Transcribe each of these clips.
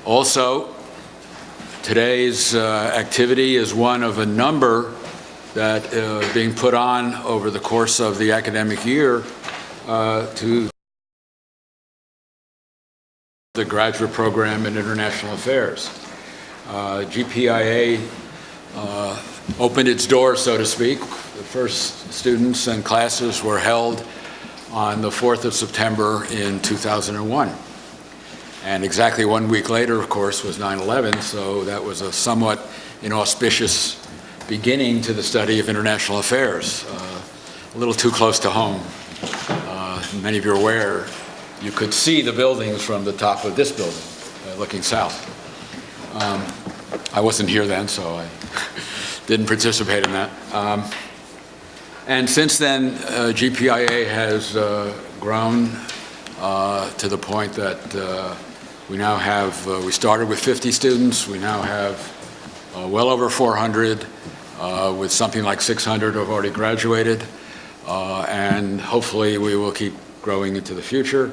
Also, today's activity is one of a number that being put on over the course of the academic year to the graduate program in international affairs. GPIA opened its doors, so to speak. The first students and classes were held on the 4th of September in 2001. And exactly 1 week later, of course, was 9/11, so that was a somewhat inauspicious beginning to the study of international affairs. A little too close to home. Many of you are aware, you could see the buildings from the top of this building, looking south. I wasn't here then, so I didn't participate in that. And since then, GPIA has grown to the point that we now have, we started with 50 students, we now have well over 400, with something like 600 who have already graduated, and hopefully we will keep growing into the future.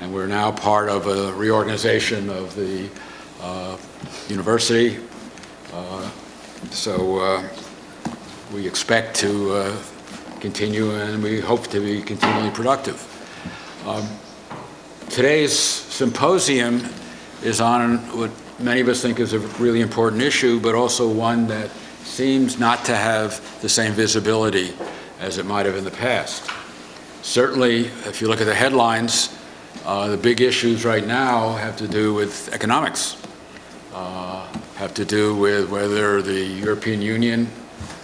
And we're now part of a reorganization of the university. So we expect to continue, and we hope to be continually productive. Today's symposium is on what many of us think is a really important issue, but also one that seems not to have the same visibility as it might have in the past. Certainly, if you look at the headlines, the big issues right now have to do with economics, have to do with whether the European Union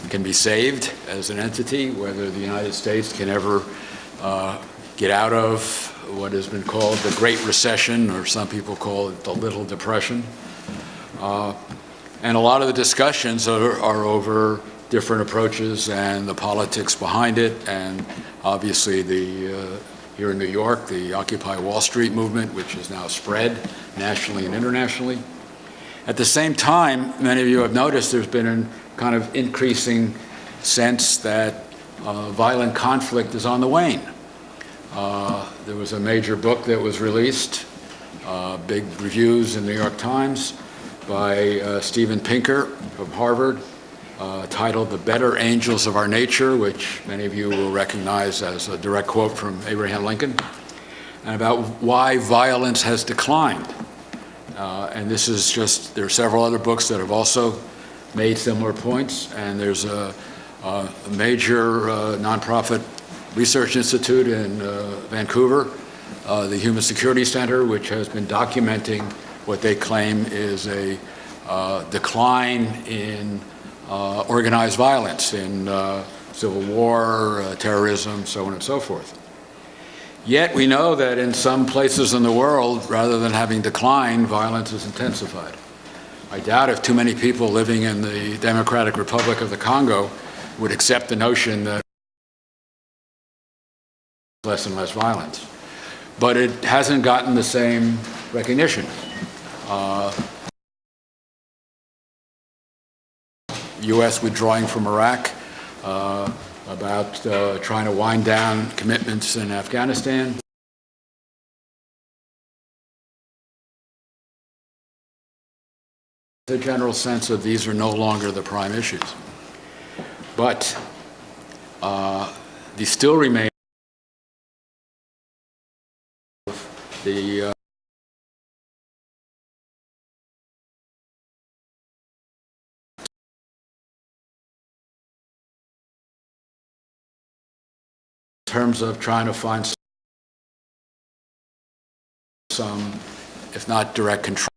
can be saved as an entity, whether the United States can ever get out of what has been called the Great Recession, or some people call it the Little Depression. And a lot of the discussions are over different approaches and the politics behind it, and obviously here in New York, the Occupy Wall Street movement, which has now spread nationally and internationally. At the same time, many of you have noticed there's been a kind of increasing sense that violent conflict is on the wane. There was a major book that was released, big reviews in the New York Times, by Steven Pinker of Harvard, titled The Better Angels of Our Nature, which many of you will recognize as a direct quote from Abraham Lincoln, and about why violence has declined. And this is just, there are several other books that have also made similar points, and there's a major nonprofit research institute in Vancouver, the Human Security Center, which has been documenting what they claim is a decline in organized violence, in civil war, terrorism, so on and so forth. Yet we know that in some places in the world, rather than having declined, violence has intensified. I doubt if too many people living in the Democratic Republic of the Congo would accept the notion that less and less violence. But it hasn't gotten the same recognition. U.S. withdrawing from Iraq, about trying to wind down commitments in Afghanistan. The general sense of these are no longer the prime issues. But these still remain the in terms of trying to find some, if not direct control,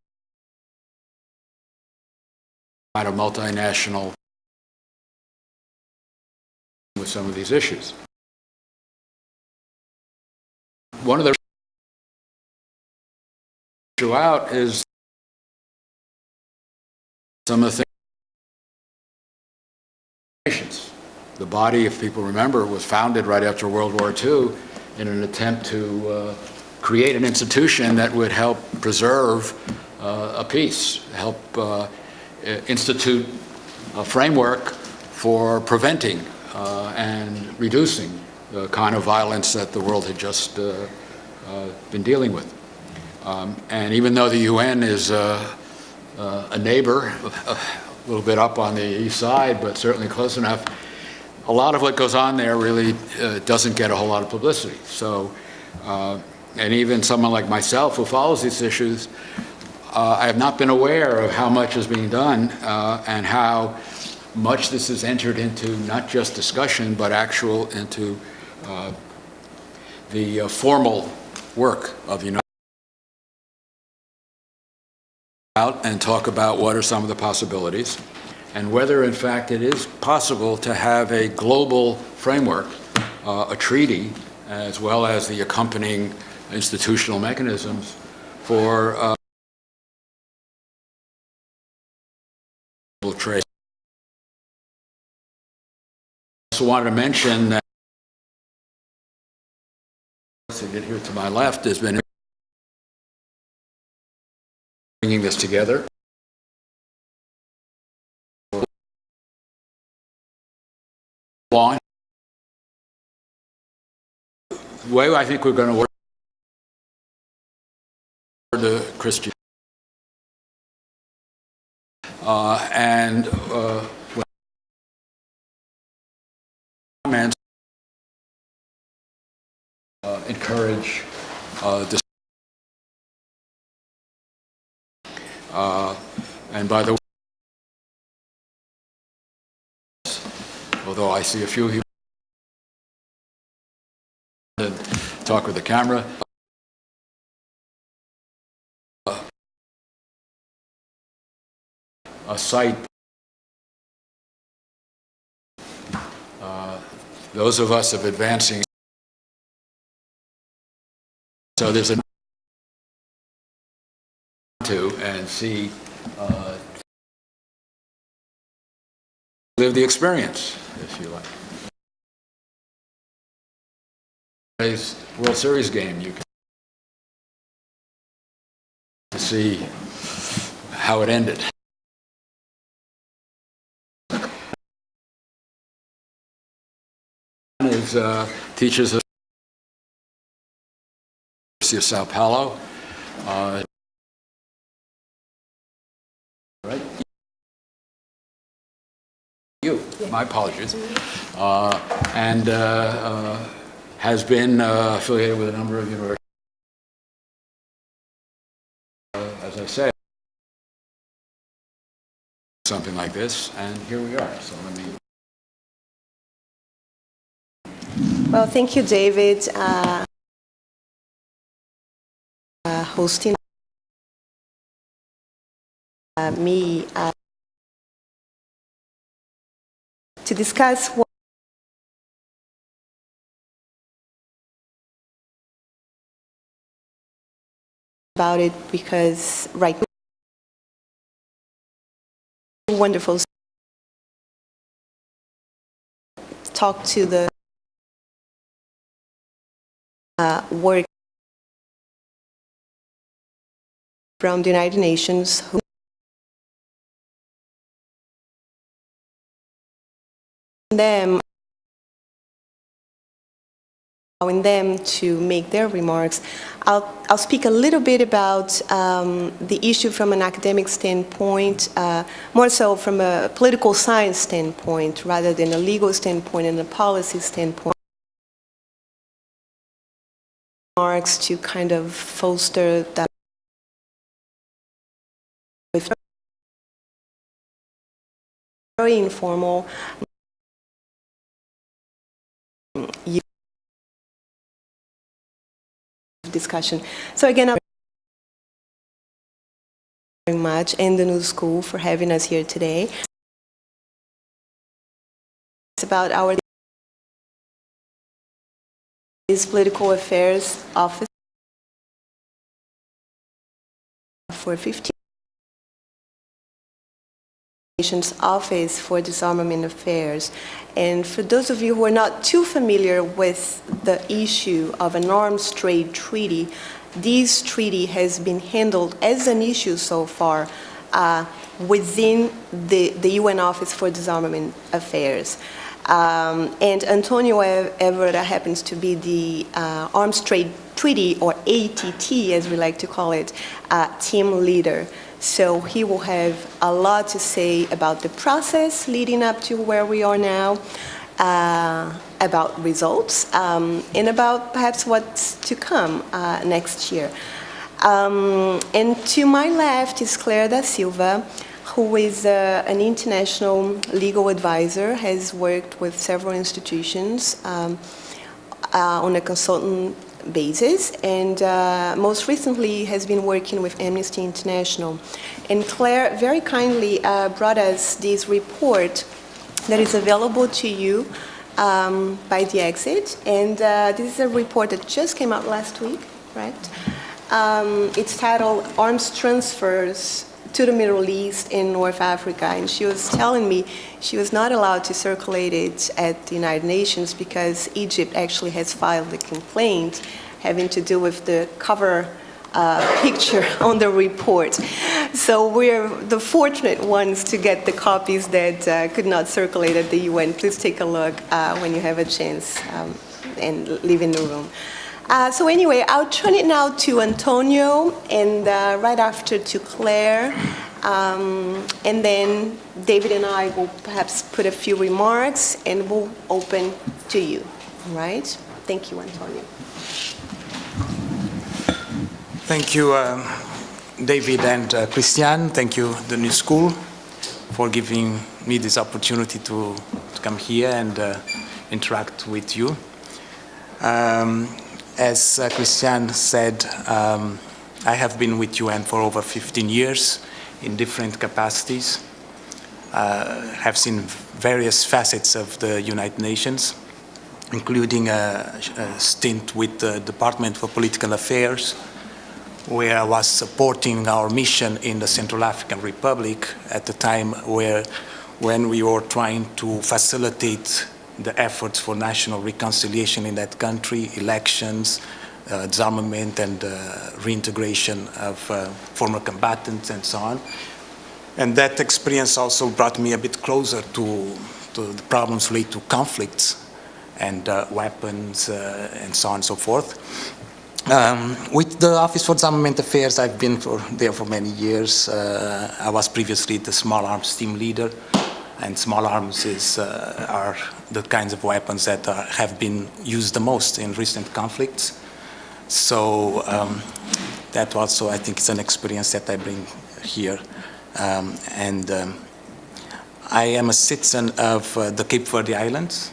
kind of multinational with some of these issues. One of the throughout is some of the things. The body, if people remember, was founded right after World War II in an attempt to create an institution that would help preserve a peace, help institute a framework for preventing and reducing the kind of violence that the world had just been dealing with. And even though the UN is a neighbor, a little bit up on the east side, but certainly close enough, a lot of what goes on there really doesn't get a whole lot of publicity. So, and even someone like myself who follows these issues, I have not been aware of how much is being done and how much this has entered into not just discussion, but actual into the formal work of the United States. Out and talk about what are some of the possibilities and whether in fact it is possible to have a global framework, a treaty, as well as the accompanying institutional mechanisms for global trade. I also wanted to mention that here to my left has been bringing this together. The way I think we're going to work the Cristiane and comments encourage this. And by the way, although I see a few here talk with the camera, a site, those of us of advancing, so there's a to and see live the experience, if you like. Today's World Series game, you can see how it ended. Is teaches at the University of Sao Paulo. Right? You, my apologies. And has been affiliated with a number of universities. As I say, something like this, and here we are. So let me. Well, thank you, David, hosting me to discuss what about it, because right now, wonderful talk to the work from the United Nations who them allowing them to make their remarks. I'll speak a little bit about the issue from an academic standpoint, more so from a political science standpoint rather than a legal standpoint and a policy standpoint. Remarks to kind of foster that with very informal discussion. So again, I'm very much and the New School for having us here today. It's about our Political Affairs Office for 15 Office for Disarmament Affairs. And for those of you who are not too familiar with the issue of an arms trade treaty, this treaty has been handled as an issue so far within the UN Office for Disarmament Affairs. And Antonio Evora happens to be the arms trade treaty, or ATT as we like to call it, team leader. So he will have a lot to say about the process leading up to where we are now, about results, and about perhaps what's to come next year. And to my left is Clare da Silva, who is an international legal advisor, has worked with several institutions on a consultant basis, and most recently has been working with Amnesty International. And Clare very kindly brought us this report that is available to you by the exit. And this is a report that just came out last week, right? It's titled Arms Transfers to the Middle East and North Africa. And she was telling me she was not allowed to circulate it at the United Nations because Egypt actually has filed a complaint having to do with the cover picture on the report. So we're the fortunate ones to get the copies that could not circulate at the UN. Please take a look when you have a chance and leave in the room. So anyway, I'll turn it now to Antonio, and right after to Clare, and then David and I will perhaps put a few remarks, and we'll open to you, all right? Thank you, Antonio. Thank you, David and Cristiane. Thank you, the New School, for giving me this opportunity to come here and interact with you. As Cristiane said, I have been with UN for over 15 years in different capacities. Have seen various facets of the United Nations, including a stint with the Department for Political Affairs, where I was supporting our mission in the Central African Republic at the time when we were trying to facilitate the efforts for national reconciliation in that country, elections, disarmament and reintegration of former combatants and so on. And that experience also brought me a bit closer to the problems related to conflicts and weapons and so on and so forth. With the Office for Disarmament Affairs, I've been there for many years. I was previously the small arms team leader, and small arms are the kinds of weapons that have been used the most in recent conflicts. So that also, I think, is an experience that I bring here. I am a citizen of the Cape Verde Islands.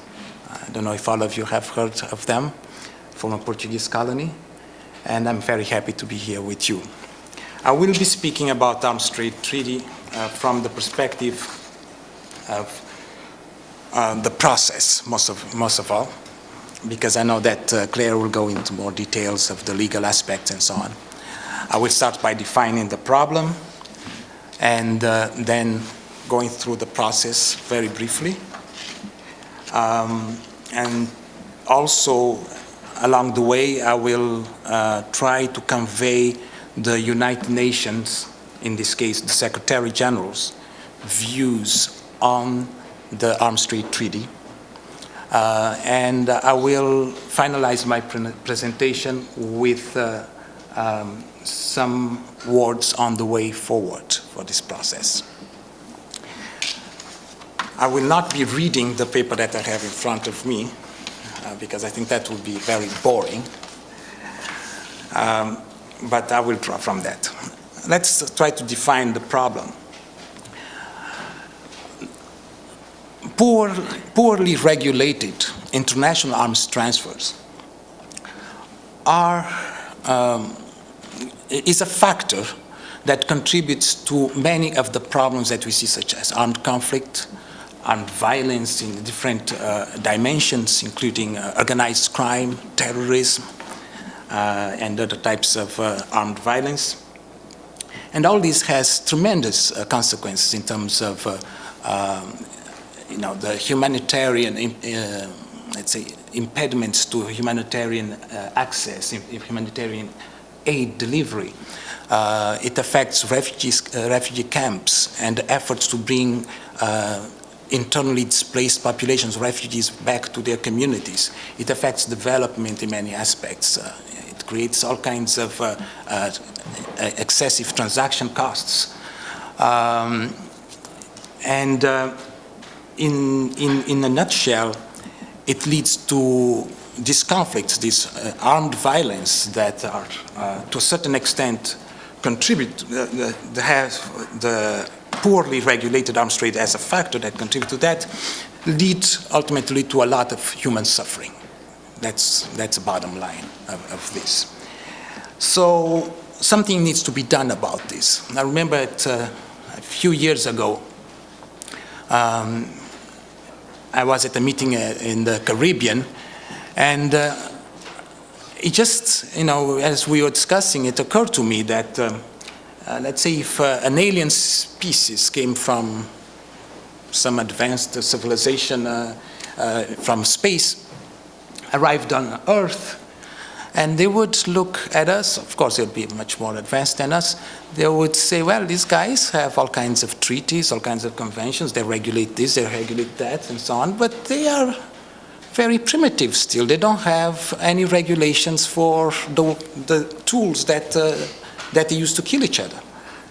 I don't know if all of you have heard of them, former Portuguese colony. And I'm very happy to be here with you. I will be speaking about the Arms Trade Treaty from the perspective of the process, most of all, because I know that Clare will go into more details of the legal aspects and so on. I will start by defining the problem and then going through the process very briefly. And also, along the way, I will try to convey the United Nations, in this case the Secretary General's, views on the Arms Trade Treaty. And I will finalize my presentation with some words on the way forward for this process. I will not be reading the paper that I have in front of me, because I think that would be very boring. But I will draw from that. Let's try to define the problem. Poorly regulated international arms transfers is a factor that contributes to many of the problems that we see, such as armed conflict, armed violence in different dimensions, including organized crime, terrorism, and other types of armed violence. And all this has tremendous consequences in terms of the humanitarian, let's say, impediments to humanitarian access, humanitarian aid delivery. It affects refugee camps and efforts to bring internally displaced populations, refugees, back to their communities. It affects development in many aspects. It It creates all kinds of excessive transaction costs. In a nutshell, it leads to these conflicts, this armed violence that are, to a certain extent, contribute, the poorly regulated arms trade as a factor that contributes to that, leads ultimately to a lot of human suffering. That's the bottom line of this. So something needs to be done about this. I remember a few years ago, I was at a meeting in the Caribbean, and it just, as we were discussing, it occurred to me that, let's say if an alien species came from some advanced civilization from space, arrived on Earth, and they would look at us, of course they'd be much more advanced than us, they would say, well, these guys have all kinds of treaties, all kinds of conventions, they regulate this, they regulate that, and so on, but they are very primitive still. They don't have any regulations for the tools that they use to kill each other,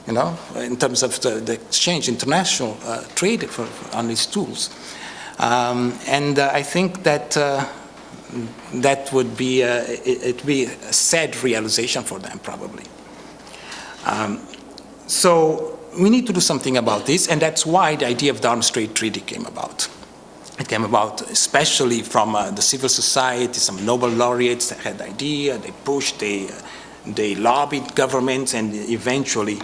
in terms of the exchange, international trade on these tools. And I think that that would be it'd be a sad realization for them, probably. So we need to do something about this, and that's why the idea of the Arms Trade Treaty came about. It came about especially from the civil society, some Nobel laureates that had the idea, they pushed, they lobbied governments, and eventually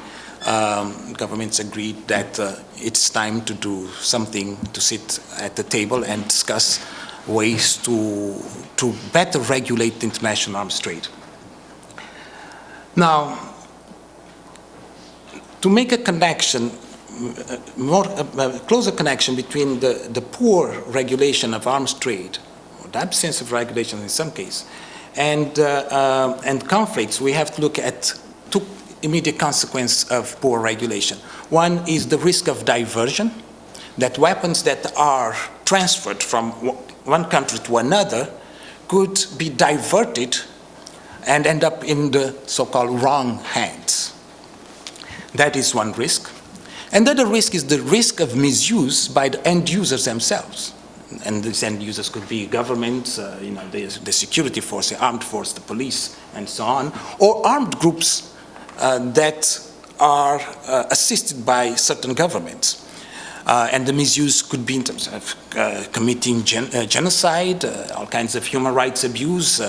governments agreed that it's time to do something, to sit at the table and discuss ways to better regulate the international arms trade. Now, to make a connection, closer connection between the poor regulation of arms trade, or the absence of regulation in some case, and conflicts, we have to look at two immediate consequences of poor regulation. One is the risk of diversion, that weapons that are transferred from one country to another could be diverted and end up in the so-called wrong hands. That is one risk. And the other risk is the risk of misuse by the end users themselves. And these end users could be governments, the security force, the armed force, the police, and so on, or armed groups that are assisted by certain governments. And the misuse could be in terms of committing genocide, all kinds of human rights abuse,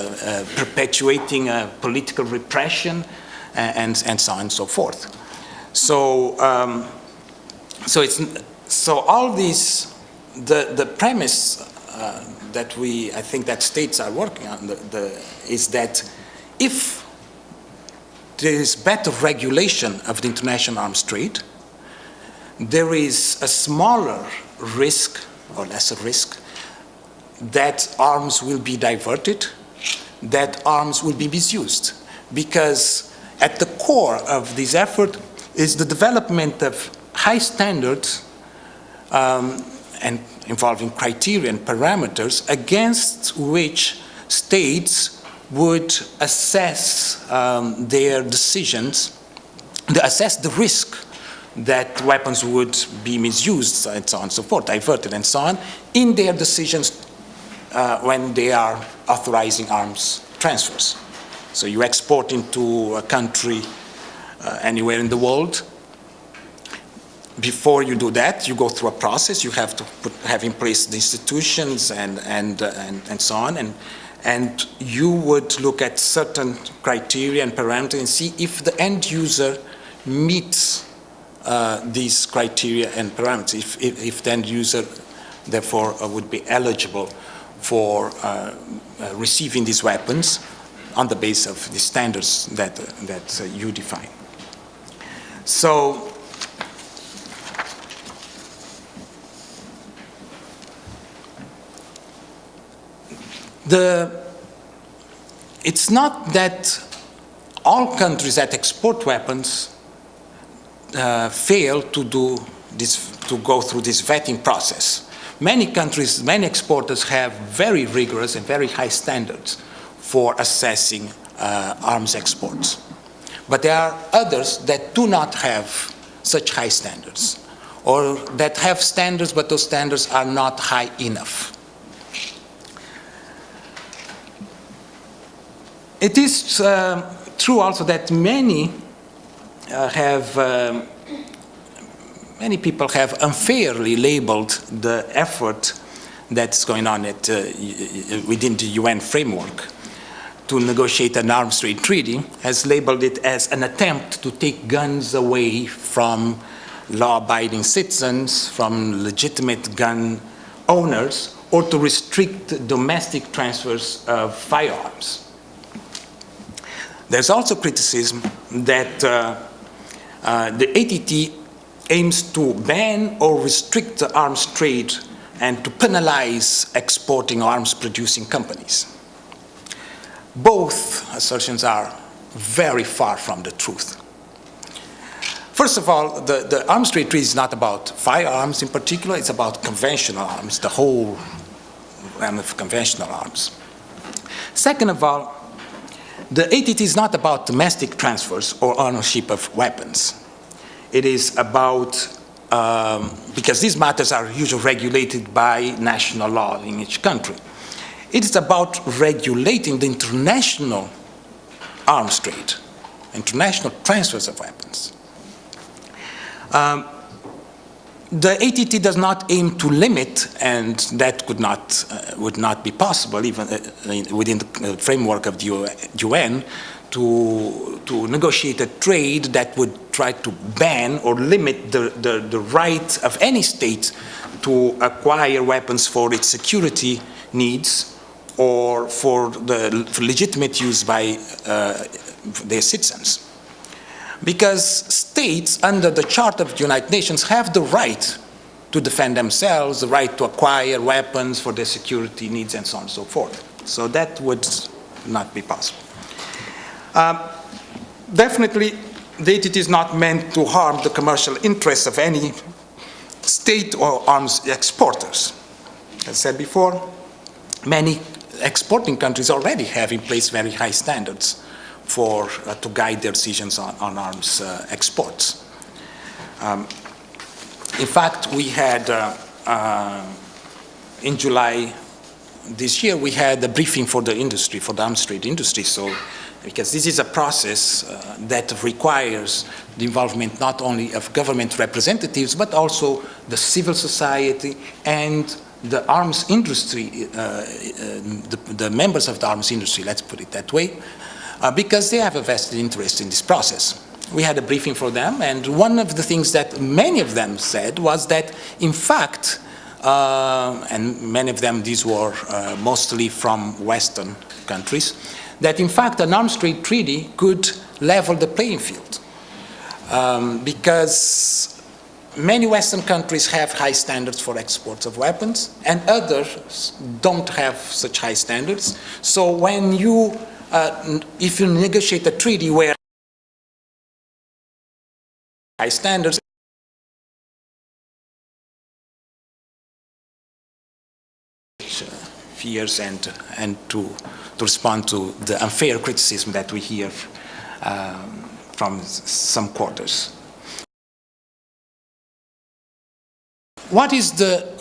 perpetuating political repression, and so on and so forth. So all these, the premise that I think that states are working on is that if there is better regulation of the international arms trade, there is a smaller risk or lesser risk that arms will be diverted, that arms will be misused, because at the core of this effort is the development of high standards and involving criteria and parameters against which states would assess their decisions, assess the risk that weapons would be misused, and so on and so forth, diverted and so on, in their decisions when they are authorizing arms transfers. So you export into a country anywhere in the world. Before you do that, you go through a process. You have to have in place the institutions and so on, and you would look at certain criteria and parameters and see if the end user meets these criteria and parameters, if the end user therefore would be eligible for receiving these weapons on the basis of the standards that you define. So it's not that all countries that export weapons fail to do this, to go through this vetting process. Many countries, many exporters have very rigorous and very high standards for assessing arms exports. But there are others that do not have such high standards, or that have standards, but those standards are not high enough. It is true also that many people have unfairly labeled the effort that's going on within the UN framework to negotiate an arms trade treaty, has labeled it as an attempt to take guns away from law-abiding citizens, from legitimate gun owners, or to restrict domestic transfers of firearms. There's also criticism that the ATT aims to ban or restrict the arms trade and to penalize exporting arms-producing companies. Both assertions are very far from the truth. First of all, the arms trade treaty is not about firearms in particular, it's about conventional arms, the whole realm of conventional arms. Second of all, the ATT is not about domestic transfers or ownership of weapons. It is about, because these matters are usually regulated by national law in each country. It is about regulating the international arms trade, international transfers of weapons. The ATT does not aim to limit, and that would not be possible even within the framework of the UN, to negotiate a trade that would try to ban or limit the right of any state to acquire weapons for its security needs or for legitimate use by their citizens. Because states under the Charter of the United Nations have the right to defend themselves, the right to acquire weapons for their security needs and so on and so forth. So that would not be possible. Definitely, the ATT is not meant to harm the commercial interests of any state or arms exporters. As I said before, many exporting countries already have in place very high standards to guide their decisions on arms exports. In fact, we had, in July this year, we had a briefing for the industry, for the arms trade industry. So, because this is a process that requires the involvement not only of government representatives, but also the civil society and the arms industry, the members of the arms industry, let's put it that way, because they have a vested interest in this process. We had a briefing for them, and one of the things that many of them said was that, in fact, and many of them, these were mostly from Western countries, that in fact an arms trade treaty could level the playing field. Because many Western countries have high standards for exports of weapons, and others don't have such high standards. So when you if you negotiate a treaty where high standards fears and to respond to the unfair criticism that we hear from some quarters. What is the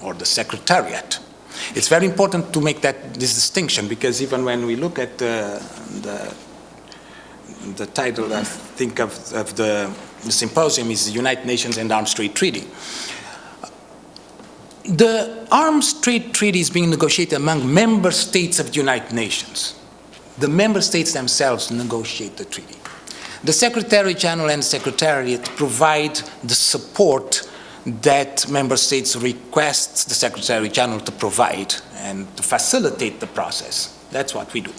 or the Secretariat? It's very important to make this distinction, because even when we look at the title, I think of the symposium is the United Nations and Arms Trade Treaty. The Arms Trade Treaty is being negotiated among member states of the United Nations. The member states themselves negotiate the treaty. The Secretary General and Secretariat provide the support that member states request the Secretary General to provide and to facilitate the process. That's what we do.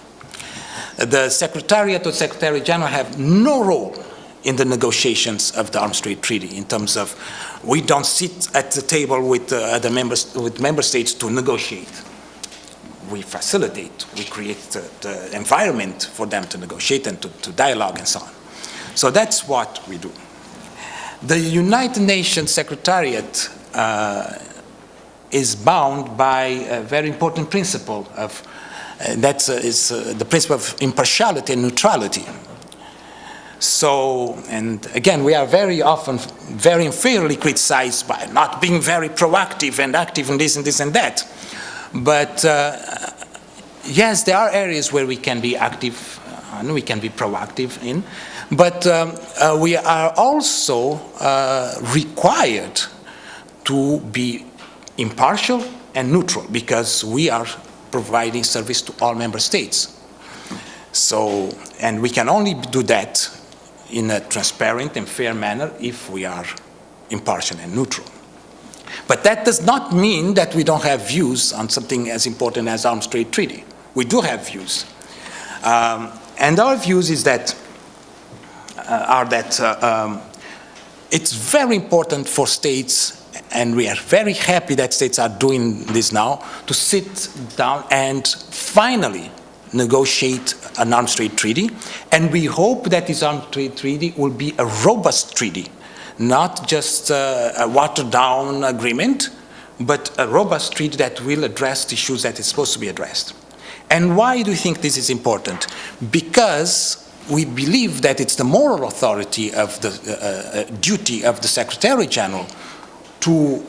The Secretariat or Secretary General have no role in the negotiations of the Arms Trade Treaty in terms of we don't sit at the table with member states to negotiate. We facilitate, we create the environment for them to negotiate and to dialogue and so on. So that's what we do. The United Nations Secretariat is bound by a very important principle of, is the principle of impartiality and neutrality. So, and again, we are very often very unfairly criticized by not being very proactive and active in this and this and that. But yes, there are areas where we can be active and we can be proactive in, but we are also required to be impartial and neutral because we are providing service to all member states. So, and we can only do that in a transparent and fair manner if we are impartial and neutral. But that does not mean that we don't have views on something as important as arms trade treaty. We do have views. And our views is that, it's very important for states, and we are very happy that states are doing this now, to sit down and finally negotiate an arms trade treaty. And we hope that this arms trade treaty will be a robust treaty, not just a watered down agreement, but a robust treaty that will address the issues that it's supposed to be addressed. And why do we think this is important? Because we believe that it's the moral authority of the duty of the Secretary General to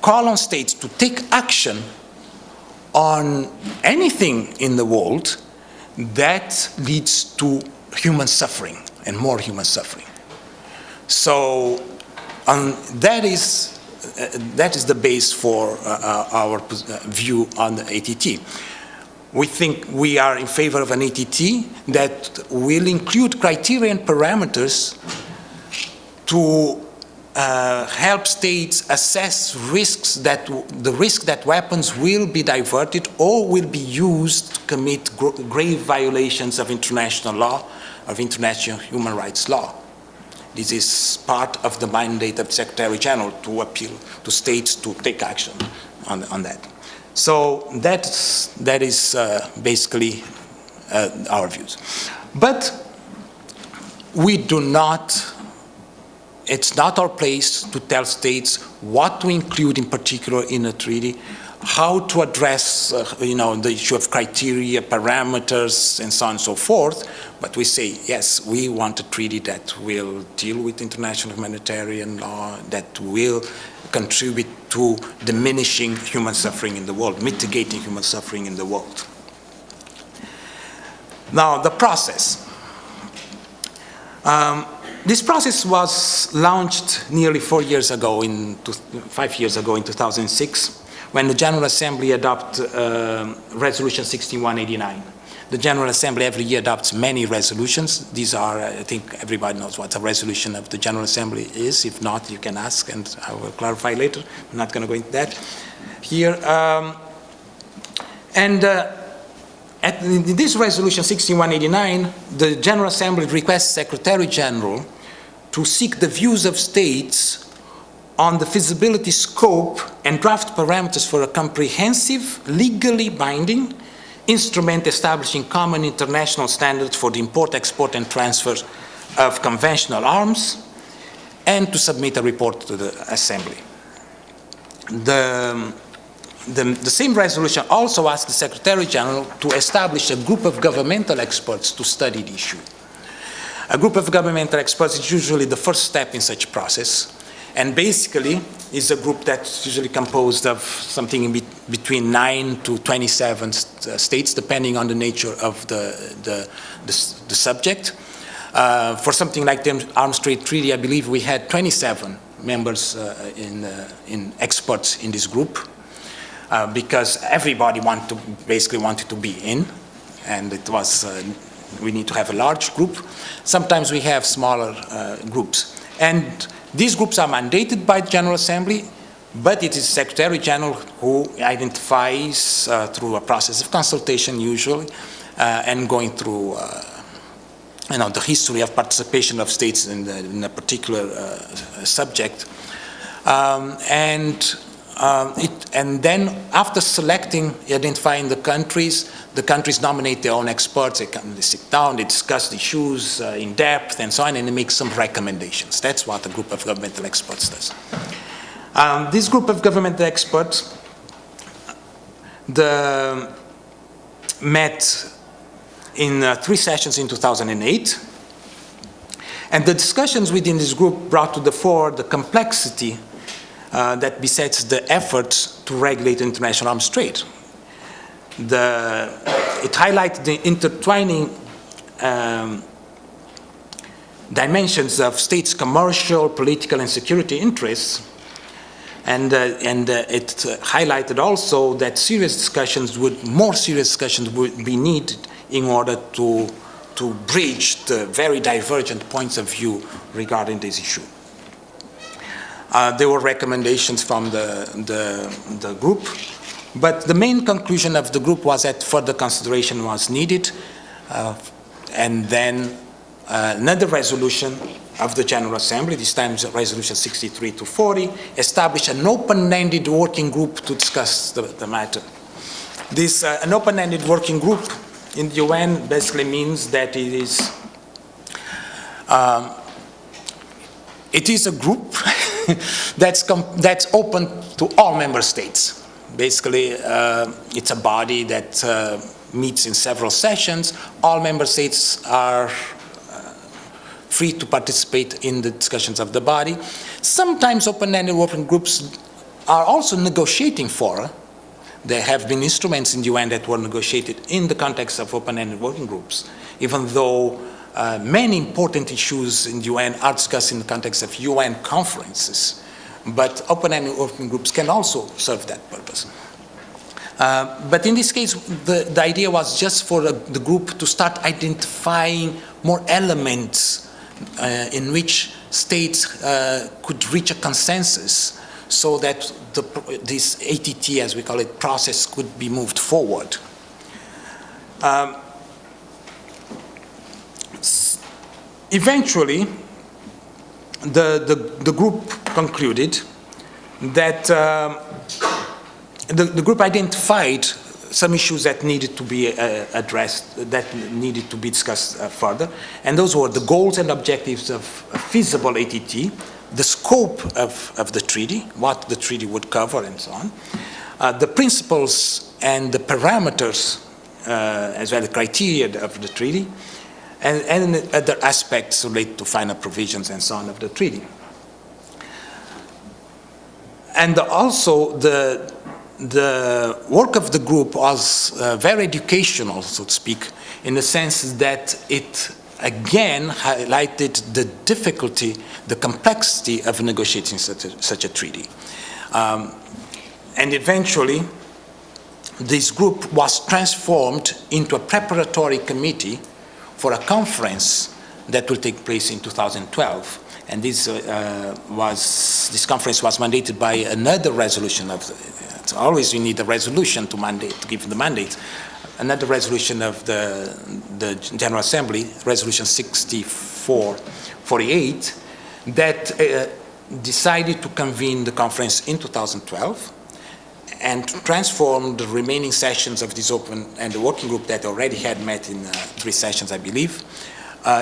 call on states to take action on anything in the world that leads to human suffering and more human suffering. So that is the base for our view on the ATT. We think we are in favor of an ATT that will include criteria and parameters to help states assess risks the risk that weapons will be diverted or will be used to commit grave violations of international law, of international human rights law. This is part of the mandate of the Secretary General to appeal to states to take action on that. So that is basically our views. But we do not, it's not our place to tell states what to include in particular in a treaty, how to address the issue of criteria, parameters, and so on and so forth. But we say, yes, we want a treaty that will deal with international humanitarian law, that will contribute to diminishing human suffering in the world, mitigating human suffering in the world. Now, the process. This process was launched nearly 5 years ago in 2006, when the General Assembly adopted Resolution 6189. The General Assembly every year adopts many resolutions. These are, I think everybody knows what a resolution of the General Assembly is. If not, you can ask and I will clarify later. I'm not going to go into that here. In this resolution 6189, the General Assembly requests Secretary General to seek the views of states on the feasibility scope and draft parameters for a comprehensive, legally binding instrument establishing common international standards for the import, export, and transfer of conventional arms, and to submit a report to the Assembly. The same resolution also asked the Secretary General to establish a group of governmental experts to study the issue. A group of governmental experts is usually the first step in such a process, and basically is a group that's usually composed of something between 9 to 27 states, depending on the nature of the subject. For something like the Arms Trade Treaty, I believe we had 27 members in experts in this group, because everybody basically wanted to be in, and it was we need to have a large group. Sometimes we have smaller groups, and these groups are mandated by the General Assembly, but it is Secretary General who identifies through a process of consultation usually, and going through the history of participation of states in a particular subject, and then after selecting, identifying the countries nominate their own experts. They sit down, they discuss the issues in depth and so on, and they make some recommendations. That's what a group of governmental experts does. This group of government experts met in 3 sessions in 2008, and the discussions within this group brought to the fore the complexity that besets the efforts to regulate international arms trade. It highlighted the intertwining dimensions of states' commercial, political, and security interests, and it highlighted also that more serious discussions would be needed in order to bridge the very divergent points of view regarding this issue. There were recommendations from the group, but the main conclusion of the group was that further consideration was needed, and then another resolution of the General Assembly, this time Resolution 63-40, established an open-ended working group to discuss the matter. An open-ended working group in the UN basically means that it is a group that's open to all member states. Basically, it's a body that meets in several sessions. All member states are free to participate in the discussions of the body. Sometimes open-ended working groups are also negotiating fora. There have been instruments in the UN that were negotiated in the context of open-ended working groups, even though many important issues in the UN are discussed in the context of UN conferences. But open-ended working groups can also serve that purpose. But in this case, the idea was just for the group to start identifying more elements in which states could reach a consensus so that this ATT, as we call it, process could be moved forward. Eventually, the group concluded that the group identified some issues that needed to be addressed, that needed to be discussed further, and those were the goals and objectives of a feasible ATT, the scope of the treaty, what the treaty would cover, and so on, the principles and the parameters, as well as the criteria of the treaty, and other aspects related to final provisions and so on of the treaty. And also the work of the group was very educational, so to speak, in the sense that it again highlighted the difficulty, the complexity of negotiating such a treaty. And eventually, this group was transformed into a preparatory committee for a conference that will take place in 2012. And this conference was mandated by another resolution of always you need a resolution to give the mandate. Another resolution of the General Assembly, Resolution 64-48, that decided to convene the conference in 2012 and transform the remaining sessions of this open and the working group that already had met in 3 sessions, I believe,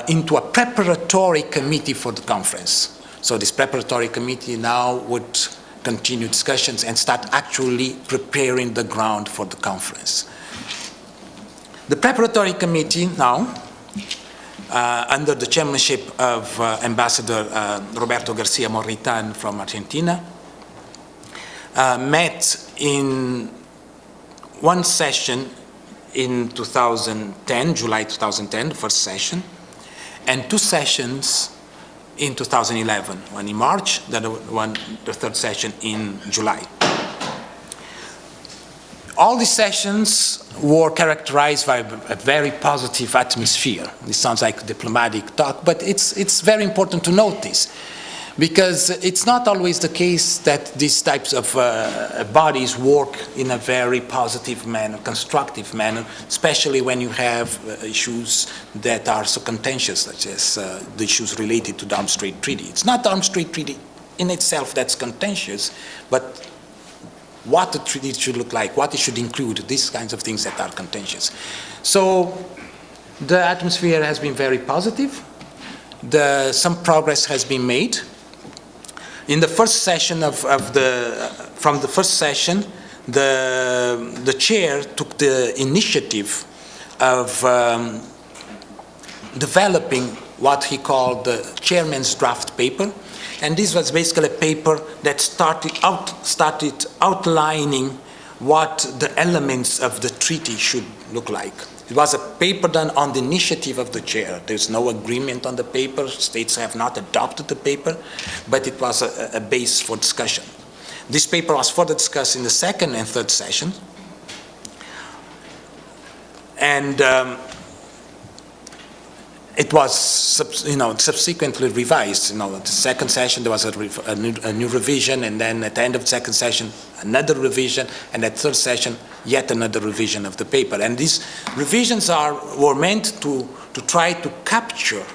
into a preparatory committee for the conference. So this preparatory committee now would continue discussions and start actually preparing the ground for the conference. The preparatory committee now, under the chairmanship of Ambassador Roberto Garcia Morritan from Argentina, met in one session in 2010, July 2010, the first session, and 2 sessions in 2011, one in March, the 3rd session in July. All these sessions were characterized by a very positive atmosphere. This sounds like diplomatic talk, but it's very important to note this, because it's not always the case that these types of bodies work in a very positive manner, constructive manner, especially when you have issues that are so contentious, such as the issues related to the Arms Trade Treaty. It's not the Arms Trade Treaty in itself that's contentious, but what the treaty should look like, what it should include, these kinds of things that are contentious. So the atmosphere has been very positive. Some progress has been made. In the first session from the first session, the chair took the initiative of developing what he called the chairman's draft paper. And this was basically a paper that started outlining what the elements of the treaty should look like. It was a paper done on the initiative of the chair. There's no agreement on the paper. States have not adopted the paper, but it was a base for discussion. This paper was further discussed in the second and third session. And it was, subsequently revised. The second session there was a new revision, and then at the end of the second session, another revision, and at third session, yet another revision of the paper. And these revisions were meant to try to capture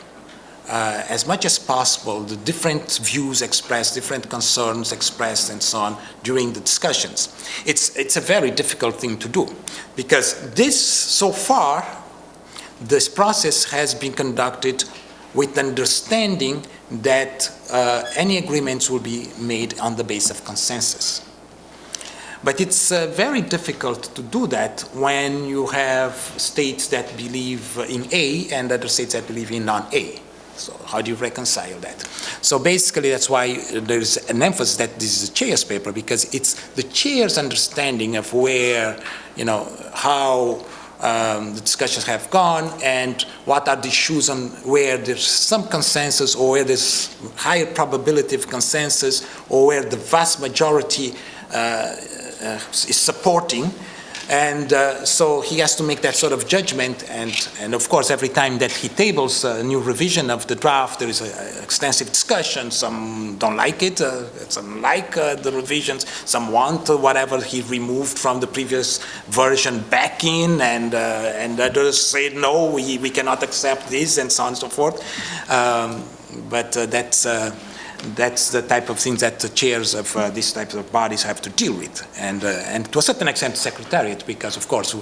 as much as possible the different views expressed, different concerns expressed, and so on during the discussions. It's a very difficult thing to do, because so far, this process has been conducted with understanding that any agreements will be made on the basis of consensus. But it's very difficult to do that when you have states that believe in A and other states that believe in non-A. So how do you reconcile that? So basically that's why there's an emphasis that this is a chair's paper, because it's the chair's understanding of where, how the discussions have gone and what are the issues on where there's some consensus or where there's higher probability of consensus or where the vast majority is supporting. And so he has to make that sort of judgment. And of course, every time that he tables a new revision of the draft, there is an extensive discussion. Some don't like it, some like the revisions, some want whatever he removed from the previous version back in, and others say, no, we cannot accept this, and so on and so forth. But that's the type of things that the chairs of these types of bodies have to deal with. And to a certain extent, the Secretariat, because, of course,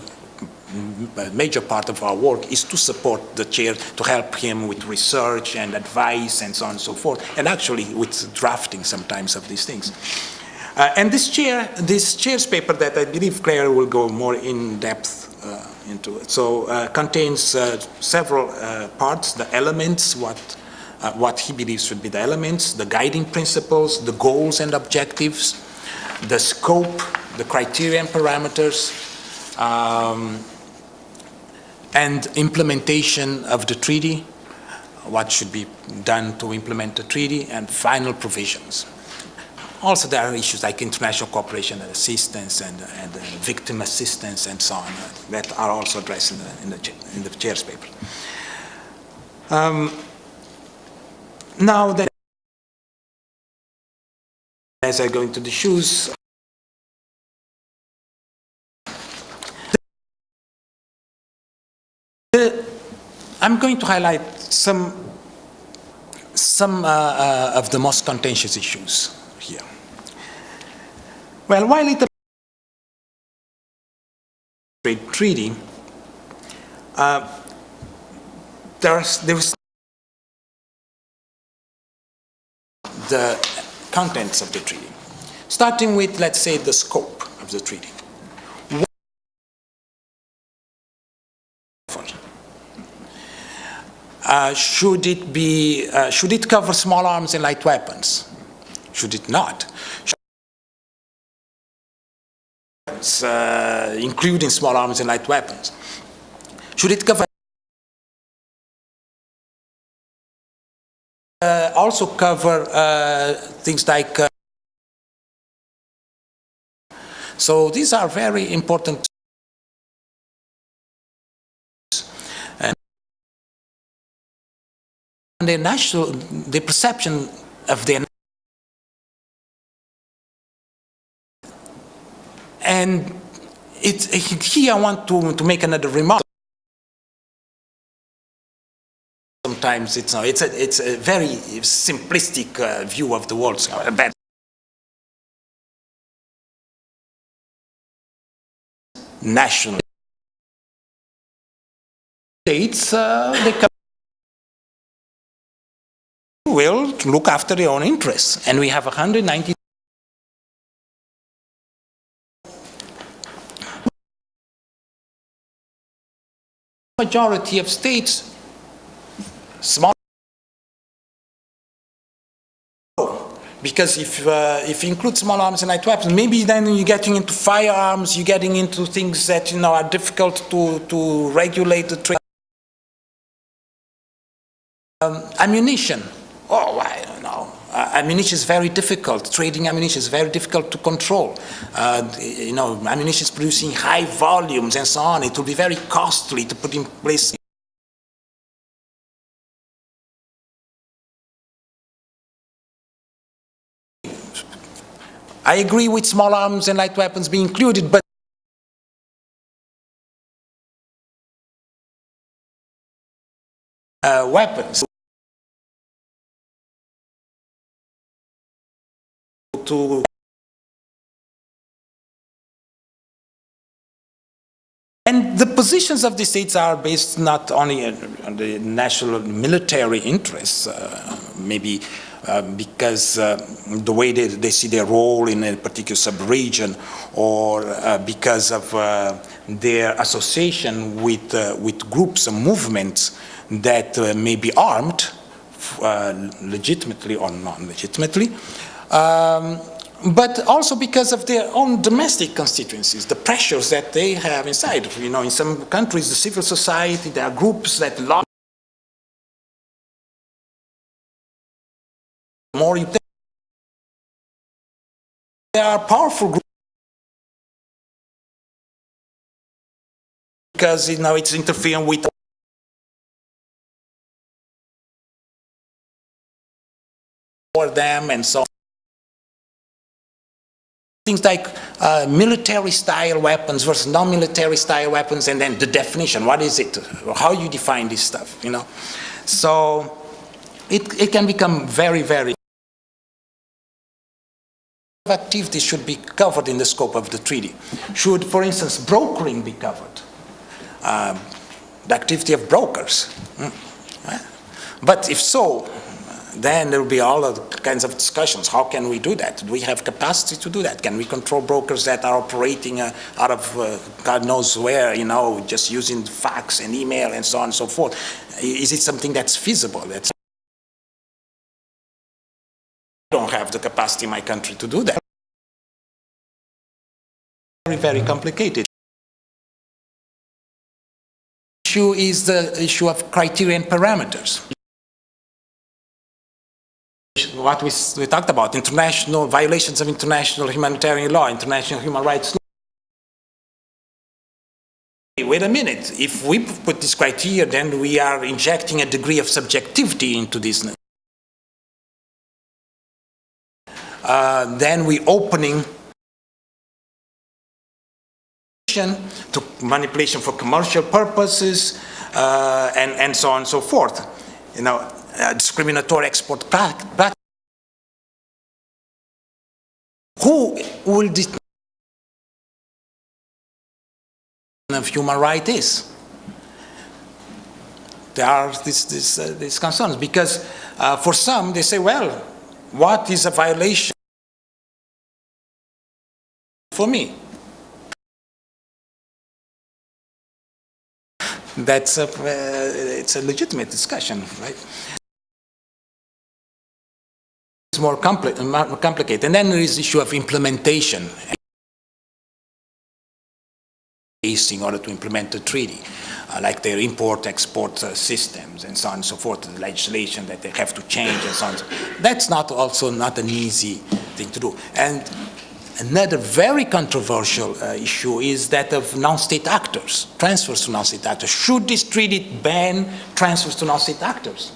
a major part of our work is to support the chair, to help him with research and advice and so on and so forth, and actually with drafting sometimes of these things. And this chair's paper that I believe Clare will go more in depth into it. So contains several parts, the elements, what he believes should be the elements, the guiding principles, the goals and objectives, the scope, the criteria and parameters, and implementation of the treaty, what should be done to implement the treaty, and final provisions. Also, there are issues like international cooperation and assistance and victim assistance and so on that are also addressed in the chair's paper. Now that as I go into the shoes, I'm going to highlight some of the most contentious issues here. Well, while it trade treaty, there was the contents of the treaty, starting with, let's say, the scope of the treaty. Should it cover small arms and light weapons? Should it not? Including small arms and light weapons. Should it cover also cover things like so these are very important, and the perception of the, and here I want to make another remark. Sometimes it's a very simplistic view of the world. So bad. National states they come will look after their own interests. And we have 190 majority of states, small. Because if you include small arms and light weapons, maybe then you're getting into firearms, you're getting into things that are difficult to regulate the trade. Ammunition. Oh, I don't know. Ammunition is very difficult. Trading ammunition is very difficult to control. Ammunition is producing high volumes and so on. It will be very costly to put in place. I agree with small arms and light weapons being included, but weapons to and the positions of the states are based not only on the national military interests, maybe because the way they see their role in a particular sub-region, or because of their association with groups and movements that may be armed, legitimately or non-legitimately, but also because of their own domestic constituencies, the pressures that they have inside. In some countries, the civil society, there are groups that lobby more. There are powerful groups because it's interfering with them and so on. Things like military-style weapons versus non-military-style weapons, and then the definition. What is it? How you define this stuff? So it can become very, very. Activities should be covered in the scope of the treaty. Should, for instance, brokering be covered? The activity of brokers. But if so, then there will be all other kinds of discussions. How can we do that? Do we have capacity to do that? Can we control brokers that are operating out of God knows where, just using fax and email and so on and so forth? Is it something that's feasible? I don't have the capacity in my country to do that. Very, very complicated. The issue is the issue of criteria and parameters. What we talked about, international violations of international humanitarian law, international human rights law. Wait a minute, if we put this criteria, then we are injecting a degree of subjectivity into this. Then we're opening to manipulation for commercial purposes, and so on and so forth. Discriminatory export practice. Who will determine if human right is? There are these concerns because for some they say, well, what is a violation for me? It's a legitimate discussion, right? It's more complicated. And then there is the issue of implementation in order to implement the treaty, like their import-export systems and so on and so forth, the legislation that they have to change and so on. That's also not an easy thing to do. And another very controversial issue is that of non-state actors, transfers to non-state actors. Should this treaty ban transfers to non-state actors?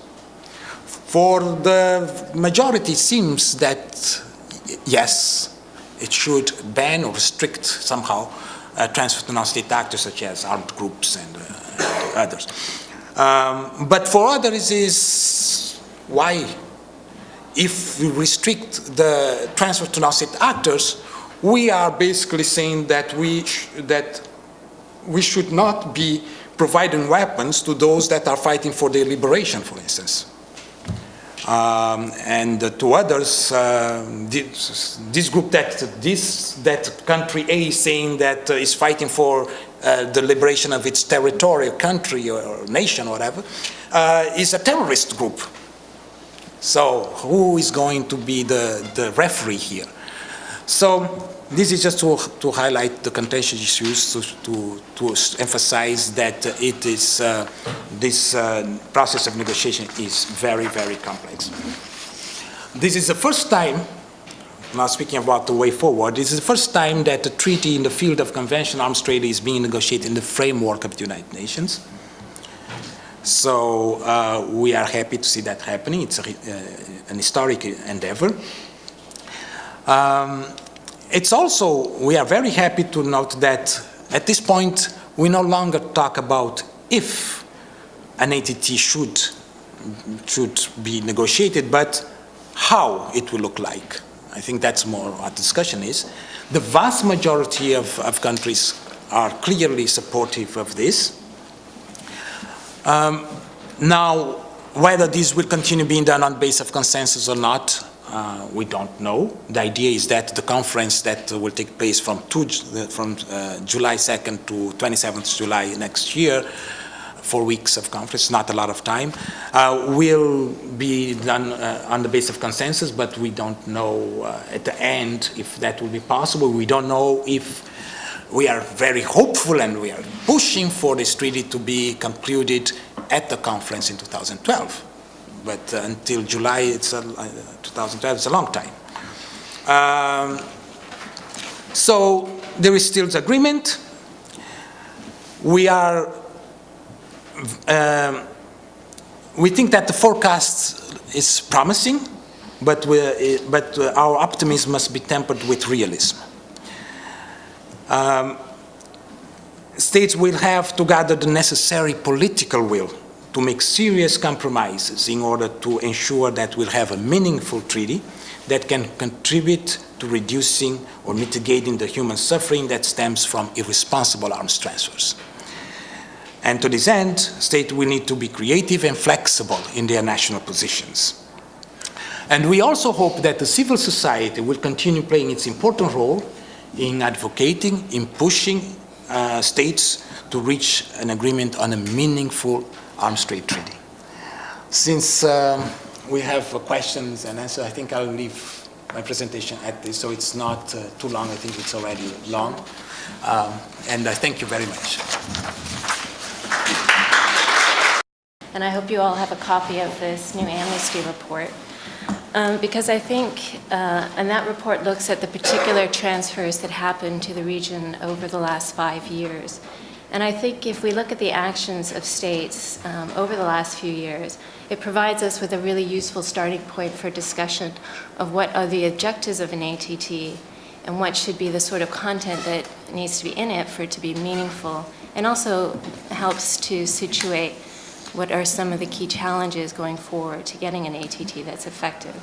For the majority, it seems that yes, it should ban or restrict somehow transfer to non-state actors such as armed groups and others. But for others is why? If we restrict the transfer to non-state actors, we are basically saying that we should not be providing weapons to those that are fighting for their liberation, for instance. and to others, this group that country A is saying that is fighting for the liberation of its territorial country or nation or whatever, is a terrorist group. So who is going to be the referee here? So this is just to highlight the contentious issues, to emphasize that it is, this process of negotiation is very, very complex. This is the first time, now speaking about the way forward, this is the first time that a treaty in the field of conventional arms trade is being negotiated in the framework of the United Nations. So we are happy to see that happening. It's an historic endeavor. It's also, we are very happy to note that at this point, we no longer talk about if an ATT should be negotiated, but how it will look like. I think that's more what the discussion is. The vast majority of countries are clearly supportive of this. Now, whether this will continue being done on the basis of consensus or not, we don't know. The idea is that the conference that will take place from July 2nd to 27th July next year, 4 weeks of conference, not a lot of time, will be done on the basis of consensus, but we don't know at the end if that will be possible. We don't know if we are very hopeful and we are pushing for this treaty to be concluded at the conference in 2012. But until July, 2012, it's a long time. So there is still agreement. We think that the forecast is promising, but our optimism must be tempered with realism. States will have to gather the necessary political will to make serious compromises in order to ensure that we'll have a meaningful treaty that can contribute to reducing or mitigating the human suffering that stems from irresponsible arms transfers. And to this end, states will need to be creative and flexible in their national positions. And we also hope that the civil society will continue playing its important role in advocating, in pushing states to reach an agreement on a meaningful arms trade treaty. Since we have questions and answers, I think I'll leave my presentation at this, so it's not too long. I think it's already long. And I thank you very much. And I hope you all have a copy of this new amnesty report. Because I think, and that report looks at the particular transfers that happened to the region over the last 5 years. And I think if we look at the actions of states over the last few years, it provides us with a really useful starting point for discussion of what are the objectives of an ATT and what should be the sort of content that needs to be in it for it to be meaningful, and also helps to situate what are some of the key challenges going forward to getting an ATT that's effective.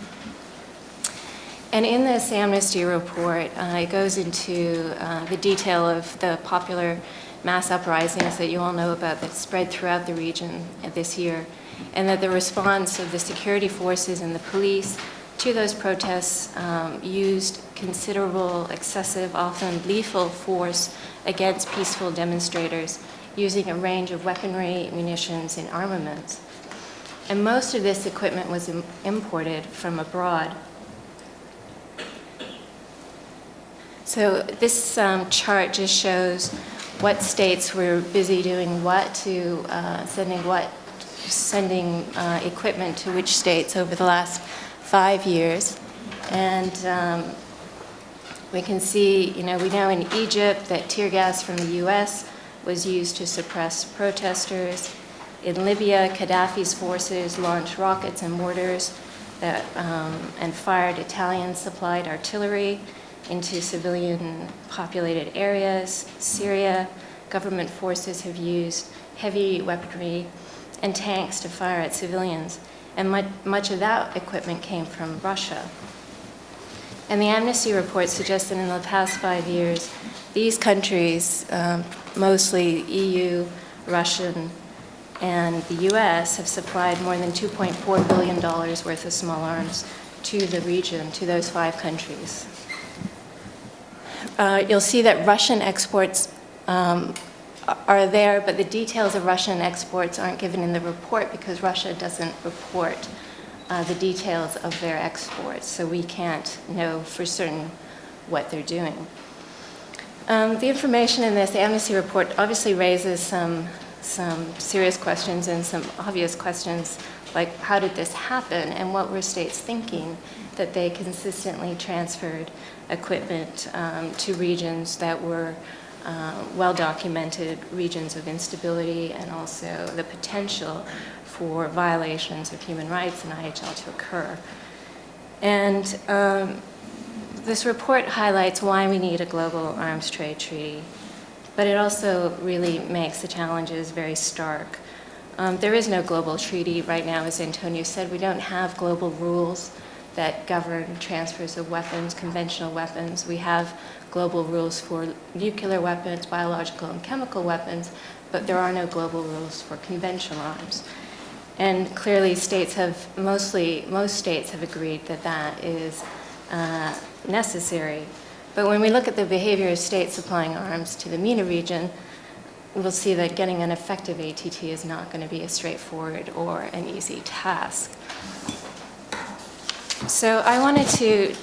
And in this amnesty report, it goes into the detail of the popular mass uprisings that you all know about that spread throughout the region this year, and that the response of the security forces and the police to those protests used considerable, excessive, often lethal force against peaceful demonstrators, using a range of weaponry, munitions, and armaments. And most of this equipment was imported from abroad. So this chart just shows what states were busy doing what to sending equipment to which states over the last 5 years. And we can see, we know in Egypt that tear gas from the US was used to suppress protesters. In Libya, Gaddafi's forces launched rockets and mortars that, and fired Italian-supplied artillery into civilian-populated areas. Syria, government forces have used heavy weaponry and tanks to fire at civilians, and much of that equipment came from Russia. And the amnesty report suggests that in the past 5 years, these countries, mostly EU, Russian, and the U.S. have supplied more than $2.4 billion worth of small arms to the region, to those 5 countries. You'll see that Russian exports are there, but the details of Russian exports aren't given in the report because Russia doesn't report the details of their exports, so we can't know for certain what they're doing. The information in this Amnesty report obviously raises some serious questions and some obvious questions, like how did this happen and what were states thinking that they consistently transferred equipment to regions that were well-documented regions of instability and also the potential for violations of human rights in IHL to occur. And this report highlights why we need a global arms trade treaty, but it also really makes the challenges very stark. There is no global treaty right now, as Antonio said. We don't have global rules that govern transfers of weapons, conventional weapons. We have global rules for nuclear weapons, biological and chemical weapons, but there are no global rules for conventional arms. And clearly most states have agreed that that is necessary. But when we look at the behavior of states supplying arms to the MENA region, we'll see that getting an effective ATT is not going to be a straightforward or an easy task. So I wanted to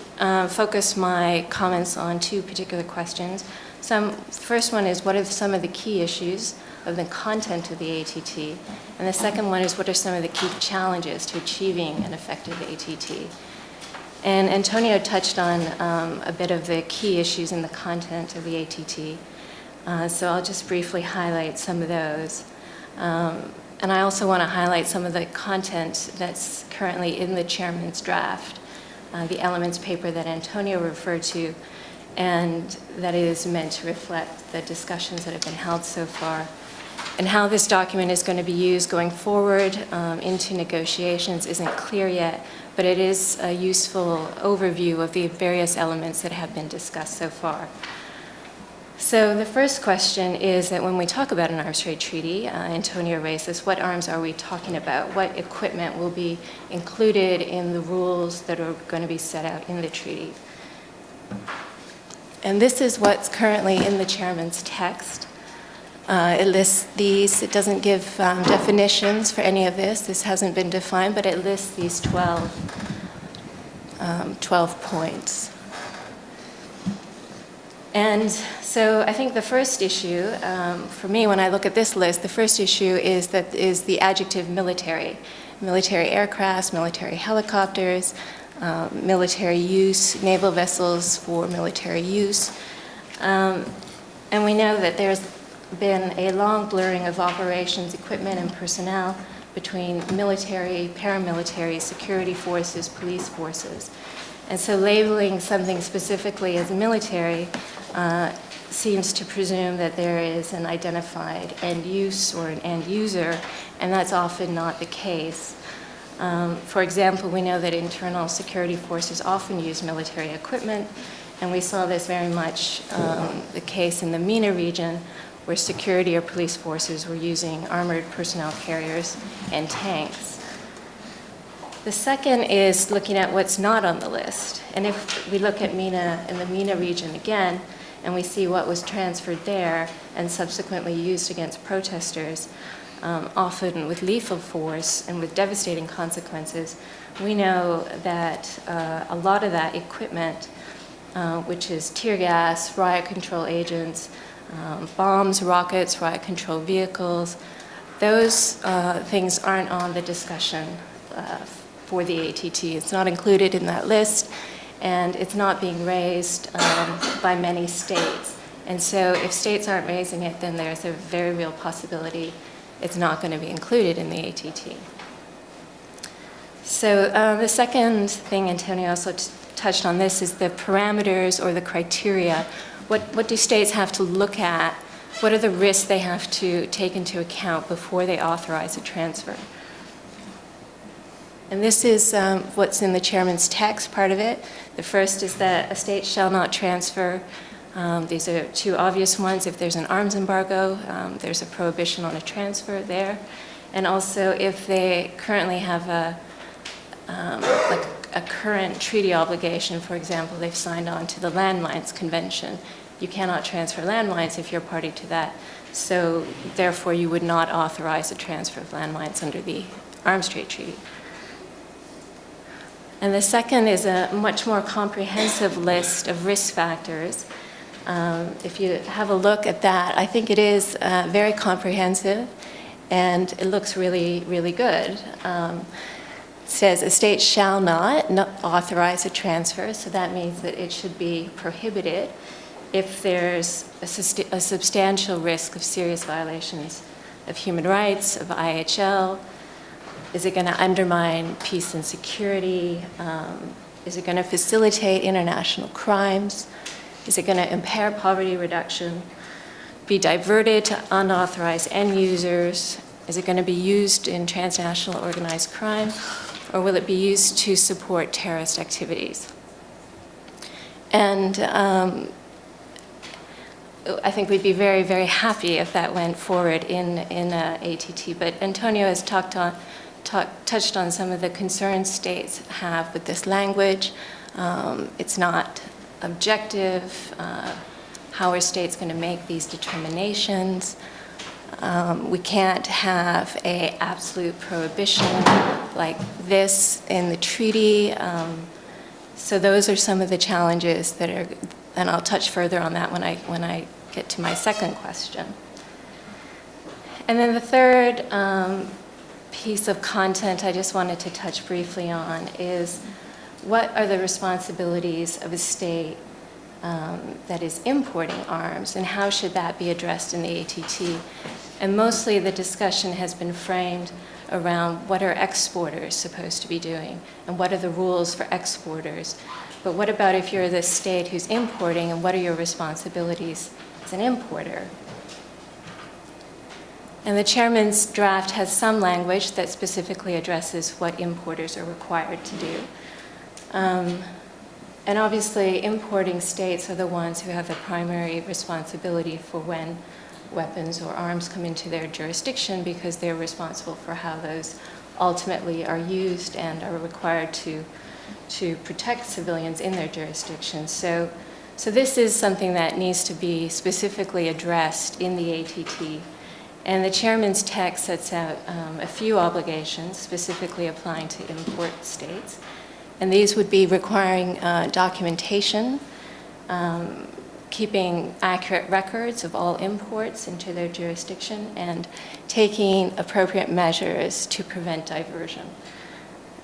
focus my comments on 2 particular questions. The first one is, what are some of the key issues of the content of the ATT? And the second one is, what are some of the key challenges to achieving an effective ATT? And Antonio touched on a bit of the key issues in the content of the ATT. So I'll just briefly highlight some of those. And I also want to highlight some of the content that's currently in the chairman's draft, the elements paper that Antonio referred to, and that is meant to reflect the discussions that have been held so far. And how this document is going to be used going forward into negotiations isn't clear yet, but it is a useful overview of the various elements that have been discussed so far. So the first question is that when we talk about an arms trade treaty, Antonio raised this, what arms are we talking about? What equipment will be included in the rules that are going to be set out in the treaty? And this is what's currently in the chairman's text. It lists these. It doesn't give definitions for any of this. This hasn't been defined, but it lists these 12 points. And so I think the first issue, for me, when I look at this list, the first issue is the adjective military. Military aircrafts, military helicopters, military use, naval vessels for military use. And we know that there's been a long blurring of operations, equipment, and personnel between military, paramilitary, security forces, police forces. And so labeling something specifically as military seems to presume that there is an identified end use or an end user, and that's often not the case. For example, we know that internal security forces often use military equipment, and we saw this very much the case in the MENA region, where security or police forces were using armored personnel carriers and tanks. The second is looking at what's not on the list. And if we look at MENA and the MENA region again, and we see what was transferred there and subsequently used against protesters, often with lethal force and with devastating consequences, we know that a lot of that equipment, which is tear gas, riot control agents, bombs, rockets, riot control vehicles, those things aren't on the discussion for the ATT. It's not included in that list, and it's not being raised by many states. And so if states aren't raising it, then there's a very real possibility it's not going to be included in the ATT. So the second thing, Antonio also touched on this, is the parameters or the criteria. What do states have to look at? What are the risks they have to take into account before they authorize a transfer? And this is what's in the chairman's text, part of it. The first is that a state shall not transfer. These are 2 obvious ones. If there's an arms embargo, there's a prohibition on a transfer there. and also if they currently have like a current treaty obligation. For example, they've signed on to the Landmines Convention. You cannot transfer landmines if you're party to that. So therefore, you would not authorize the transfer of landmines under the Arms Trade Treaty. And the second is a much more comprehensive list of risk factors. If you have a look at that, I think it is very comprehensive, and it looks really, really good. It says a state shall not authorize a transfer, so that means that it should be prohibited if there's a substantial risk of serious violations of human rights, of IHL. Is it going to undermine peace and security? Is it going to facilitate international crimes? Is it going to impair poverty reduction? Be diverted to unauthorized end users? Is it going to be used in transnational organized crime? Or will it be used to support terrorist activities? And I think we'd be very, very happy if that went forward in ATT. But Antonio has touched on some of the concerns states have with this language. It's not objective. How are states going to make these determinations? We can't have an absolute prohibition like this in the treaty. So those are some of the challenges that are, and I'll touch further on that when I get to my second question. And then the third piece of content I just wanted to touch briefly on is what are the responsibilities of a state that is importing arms, and how should that be addressed in the ATT? And mostly the discussion has been framed around what are exporters supposed to be doing, and what are the rules for exporters. But what about if you're the state who's importing, and what are your responsibilities as an importer? And the chairman's draft has some language that specifically addresses what importers are required to do. And obviously, importing states are the ones who have the primary responsibility for when weapons or arms come into their jurisdiction, because they're responsible for how those ultimately are used and are required to protect civilians in their jurisdiction. So this is something that needs to be specifically addressed in the ATT. And the chairman's text sets out a few obligations specifically applying to import states. And these would be requiring documentation, keeping accurate records of all imports into their jurisdiction, and taking appropriate measures to prevent diversion.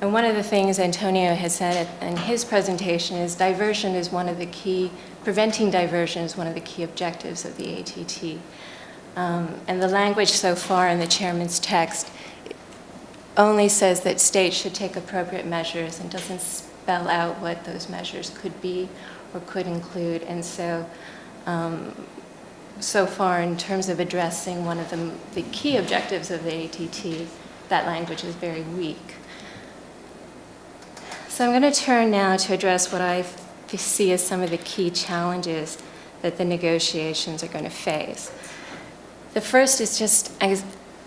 And one of the things Antonio has said in his presentation is preventing diversion is one of the key objectives of the ATT. And the language so far in the chairman's text only says that states should take appropriate measures and doesn't spell out what those measures could be or could include. And so, so far in terms of addressing one of the key objectives of the ATT, that language is very weak. So I'm going to turn now to address what I see as some of the key challenges that the negotiations are going to face. The first is just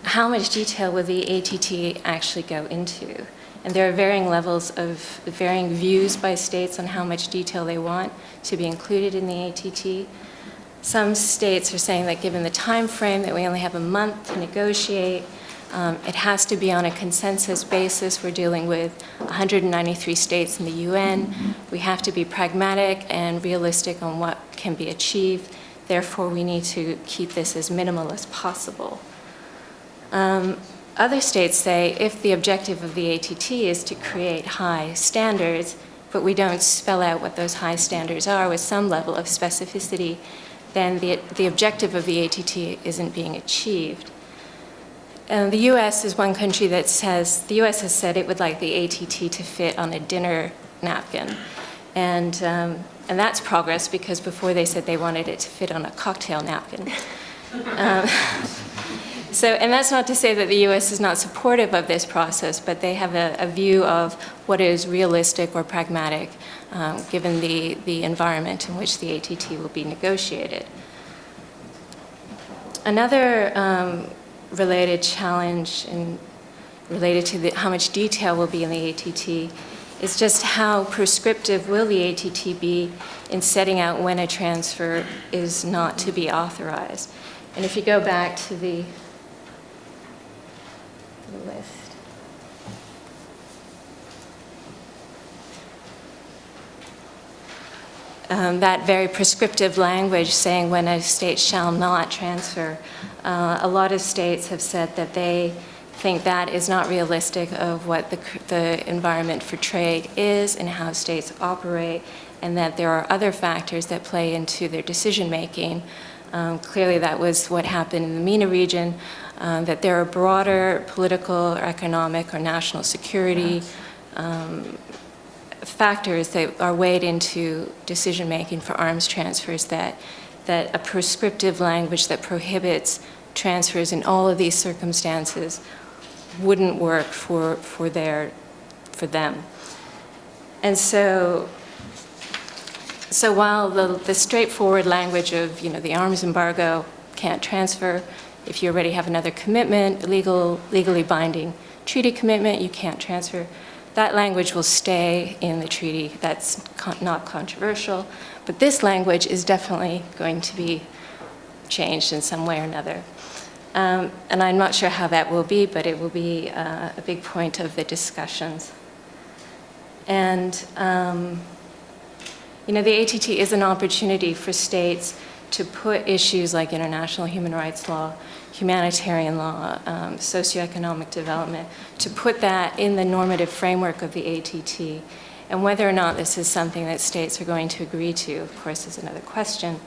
how much detail will the ATT actually go into? And there are varying levels of varying views by states on how much detail they want to be included in the ATT. Some states are saying that given the time frame that we only have a month to negotiate, it has to be on a consensus basis. We're dealing with 193 states in the UN. We have to be pragmatic and realistic on what can be achieved. Therefore, we need to keep this as minimal as possible. Other states say if the objective of the ATT is to create high standards, but we don't spell out what those high standards are with some level of specificity, then the objective of the ATT isn't being achieved. The U.S. is one country that says, the U.S. has said it would like the ATT to fit on a dinner napkin. And that's progress, because before they said they wanted it to fit on a cocktail napkin. And that's not to say that the U.S. is not supportive of this process, but they have a view of what is realistic or pragmatic, given the environment in which the ATT will be negotiated. Another related challenge and related to how much detail will be in the ATT is just how prescriptive will the ATT be in setting out when a transfer is not to be authorized. And if you go back to the list. That very prescriptive language saying when a state shall not transfer, a lot of states have said that they think that is not realistic of what the environment for trade is and how states operate, and that there are other factors that play into their decision-making. Clearly that was what happened in the MENA region, that there are broader political or economic or national security factors that are weighed into decision-making for arms transfers, that a prescriptive language that prohibits transfers in all of these circumstances wouldn't work for them. And so while the straightforward language of, the arms embargo can't transfer, if you already have another commitment, legally binding treaty commitment, you can't transfer. That language will stay in the treaty. That's not controversial. But this language is definitely going to be changed in some way or another. And I'm not sure how that will be, but it will be a big point of the discussions. And, the ATT is an opportunity for states to put issues like international human rights law, humanitarian law, socioeconomic development, to put that in the normative framework of the ATT. And whether or not this is something that states are going to agree to, of course, is another question.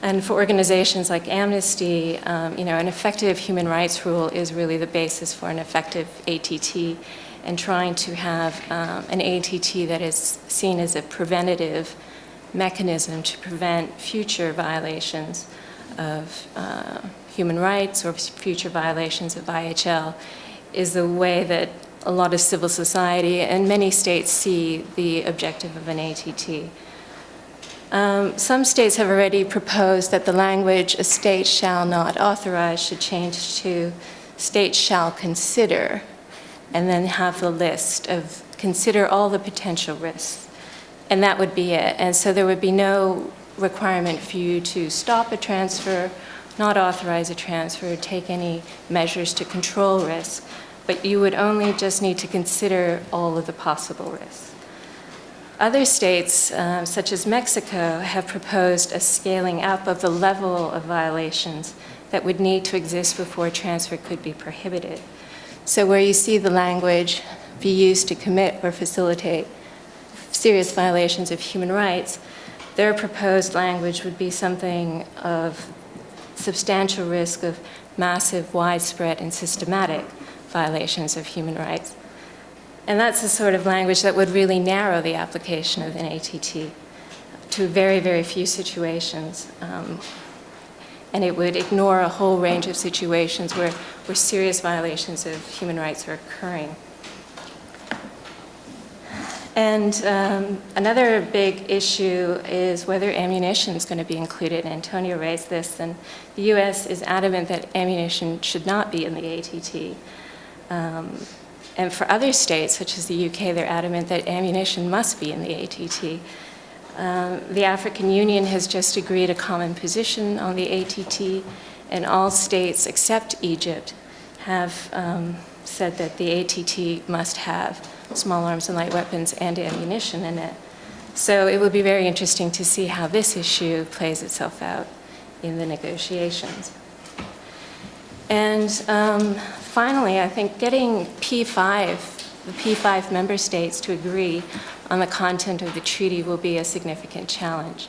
And for organizations like Amnesty, an effective human rights rule is really the basis for an effective ATT, and trying to have an ATT that is seen as a preventative mechanism to prevent future violations of human rights or future violations of IHL is the way that a lot of civil society and many states see the objective of an ATT. Some states have already proposed that the language "a state shall not authorize" should change to "states shall consider," and then have the list of consider all the potential risks. And that would be it. And so there would be no requirement for you to stop a transfer, not authorize a transfer, take any measures to control risk, but you would only just need to consider all of the possible risks. Other states, such as Mexico, have proposed a scaling up of the level of violations that would need to exist before transfer could be prohibited. So where you see the language be used to commit or facilitate serious violations of human rights, their proposed language would be something of substantial risk of massive, widespread, and systematic violations of human rights. And that's the sort of language that would really narrow the application of an ATT to very, very few situations. And it would ignore a whole range of situations where serious violations of human rights are occurring. And another big issue is whether ammunition is going to be included. Antonio raised this, and the US is adamant that ammunition should not be in the ATT. And for other states, such as the UK, they're adamant that ammunition must be in the ATT. The African Union has just agreed a common position on the ATT, and all states except Egypt have said that the ATT must have small arms and light weapons and ammunition in it. So it will be very interesting to see how this issue plays itself out in the negotiations. And finally, I think getting the P5 member states to agree on the content of the treaty will be a significant challenge.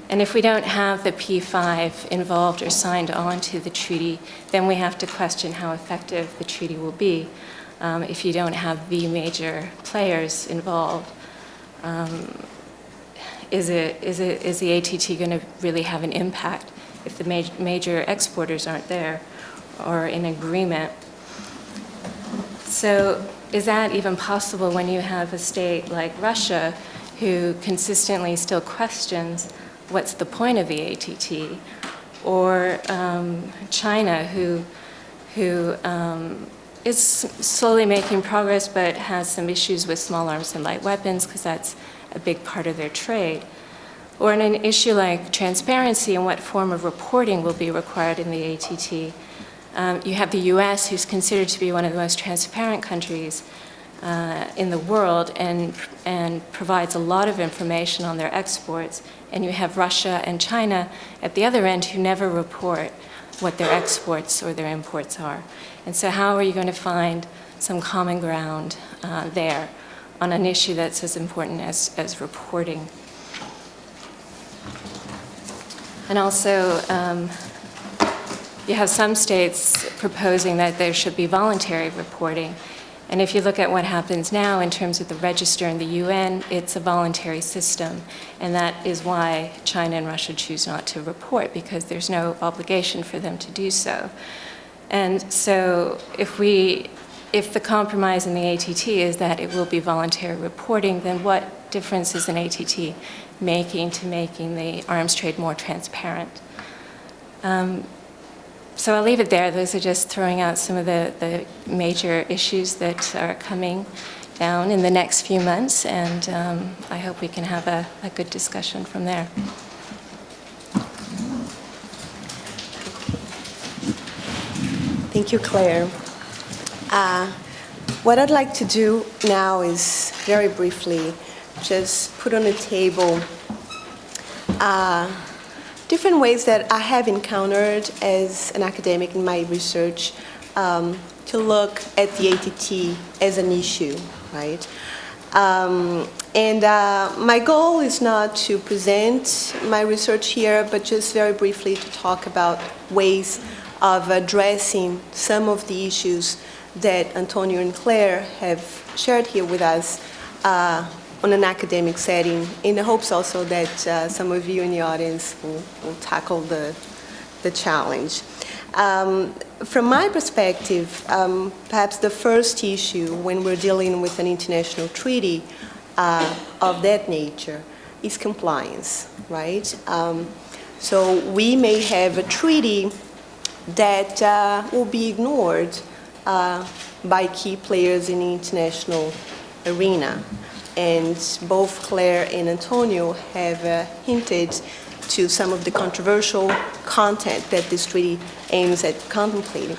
And if we don't have the P5 involved or signed on to the treaty, then we have to question how effective the treaty will be if you don't have the major players involved. Is the ATT going to really have an impact if the major exporters aren't there or in agreement? So is that even possible when you have a state like Russia who consistently still questions what's the point of the ATT, or China, who is slowly making progress but has some issues with small arms and light weapons because that's a big part of their trade. Or in an issue like transparency and what form of reporting will be required in the ATT, you have the US, who's considered to be one of the most transparent countries in the world and provides a lot of information on their exports. And you have Russia and China at the other end who never report what their exports or their imports are. And so how are you going to find some common ground there on an issue that's as important as reporting? And also, you have some states proposing that there should be voluntary reporting. And if you look at what happens now in terms of the register in the UN, it's a voluntary system. And that is why China and Russia choose not to report, because there's no obligation for them to do so. And so if the compromise in the ATT is that it will be voluntary reporting, then what difference is an ATT making to making the arms trade more transparent? So I'll leave it there. Those are just throwing out some of the major issues that are coming down in the next few months, and I hope we can have a good discussion from there. Thank you, Claire. What I'd like to do now is very briefly just put on the table different ways that I have encountered as an academic in my research to look at the ATT as an issue, right? My goal is not to present my research here, but just very briefly to talk about ways of addressing some of the issues that Antonio and Claire have shared here with us on an academic setting, in the hopes also that some of you in the audience will tackle the challenge. From my perspective, perhaps the first issue when we're dealing with an international treaty of that nature is compliance, right? So we may have a treaty that will be ignored by key players in the international arena. And both Claire and Antonio have hinted to some of the controversial content that this treaty aims at contemplating.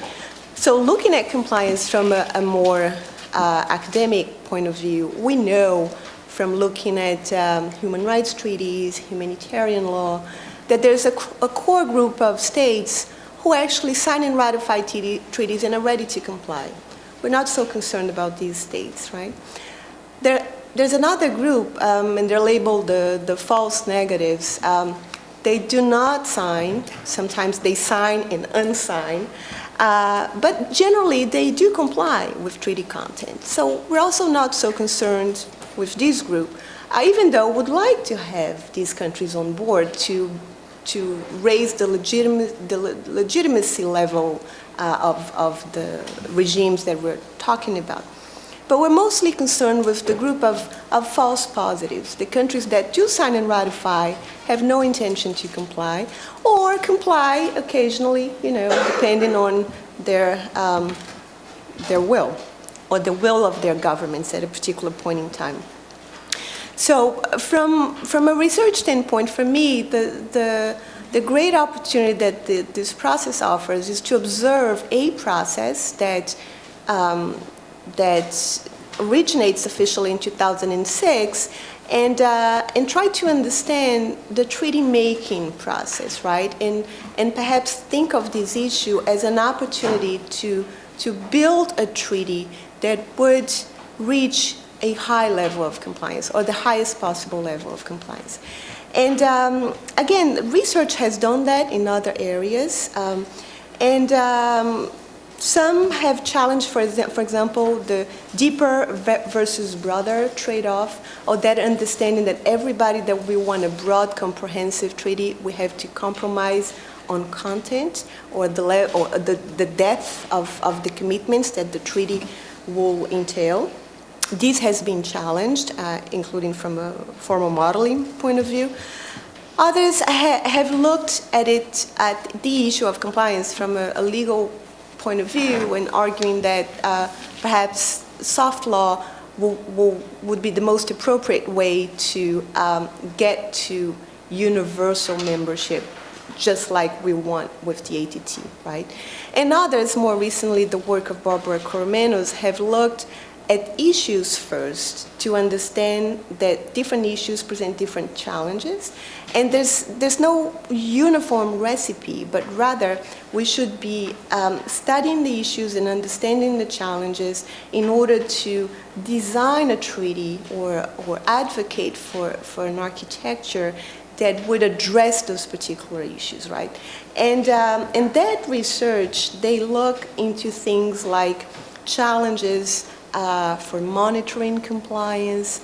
So looking at compliance from a more academic point of view, we know from looking at human rights treaties, humanitarian law, that there's a core group of states who actually sign and ratify treaties and are ready to comply. We're not so concerned about these states, right? There's another group, and they're labeled the false negatives. They do not sign. Sometimes they sign and unsign. But generally, they do comply with treaty content. So we're also not so concerned with this group, even though would like to have these countries on board to raise the legitimacy level of the regimes that we're talking about. But we're mostly concerned with the group of false positives, the countries that do sign and ratify, have no intention to comply, or comply occasionally, depending on their will, or the will of their governments at a particular point in time. So from a research standpoint, for me, the great opportunity that this process offers is to observe a process that originates officially in 2006 and try to understand the treaty-making process, right? And perhaps think of this issue as an opportunity to build a treaty that would reach a high level of compliance, or the highest possible level of compliance. And again, research has done that in other areas. Some have challenged, for example, the deeper versus broader trade-off, or that understanding that everybody that we want a broad, comprehensive treaty, we have to compromise on content or the depth of the commitments that the treaty will entail. This has been challenged, including from a formal modeling point of view. Others have looked at it, at the issue of compliance from a legal point of view and arguing that perhaps soft law would be the most appropriate way to get to universal membership, just like we want with the ATT, right? And others, more recently, the work of Barbara Coromenos, have looked at issues first to understand that different issues present different challenges. And there's no uniform recipe, but rather we should be studying the issues and understanding the challenges in order to design a treaty or advocate for an architecture that would address those particular issues, right? And in that research, they look into things like challenges for monitoring compliance,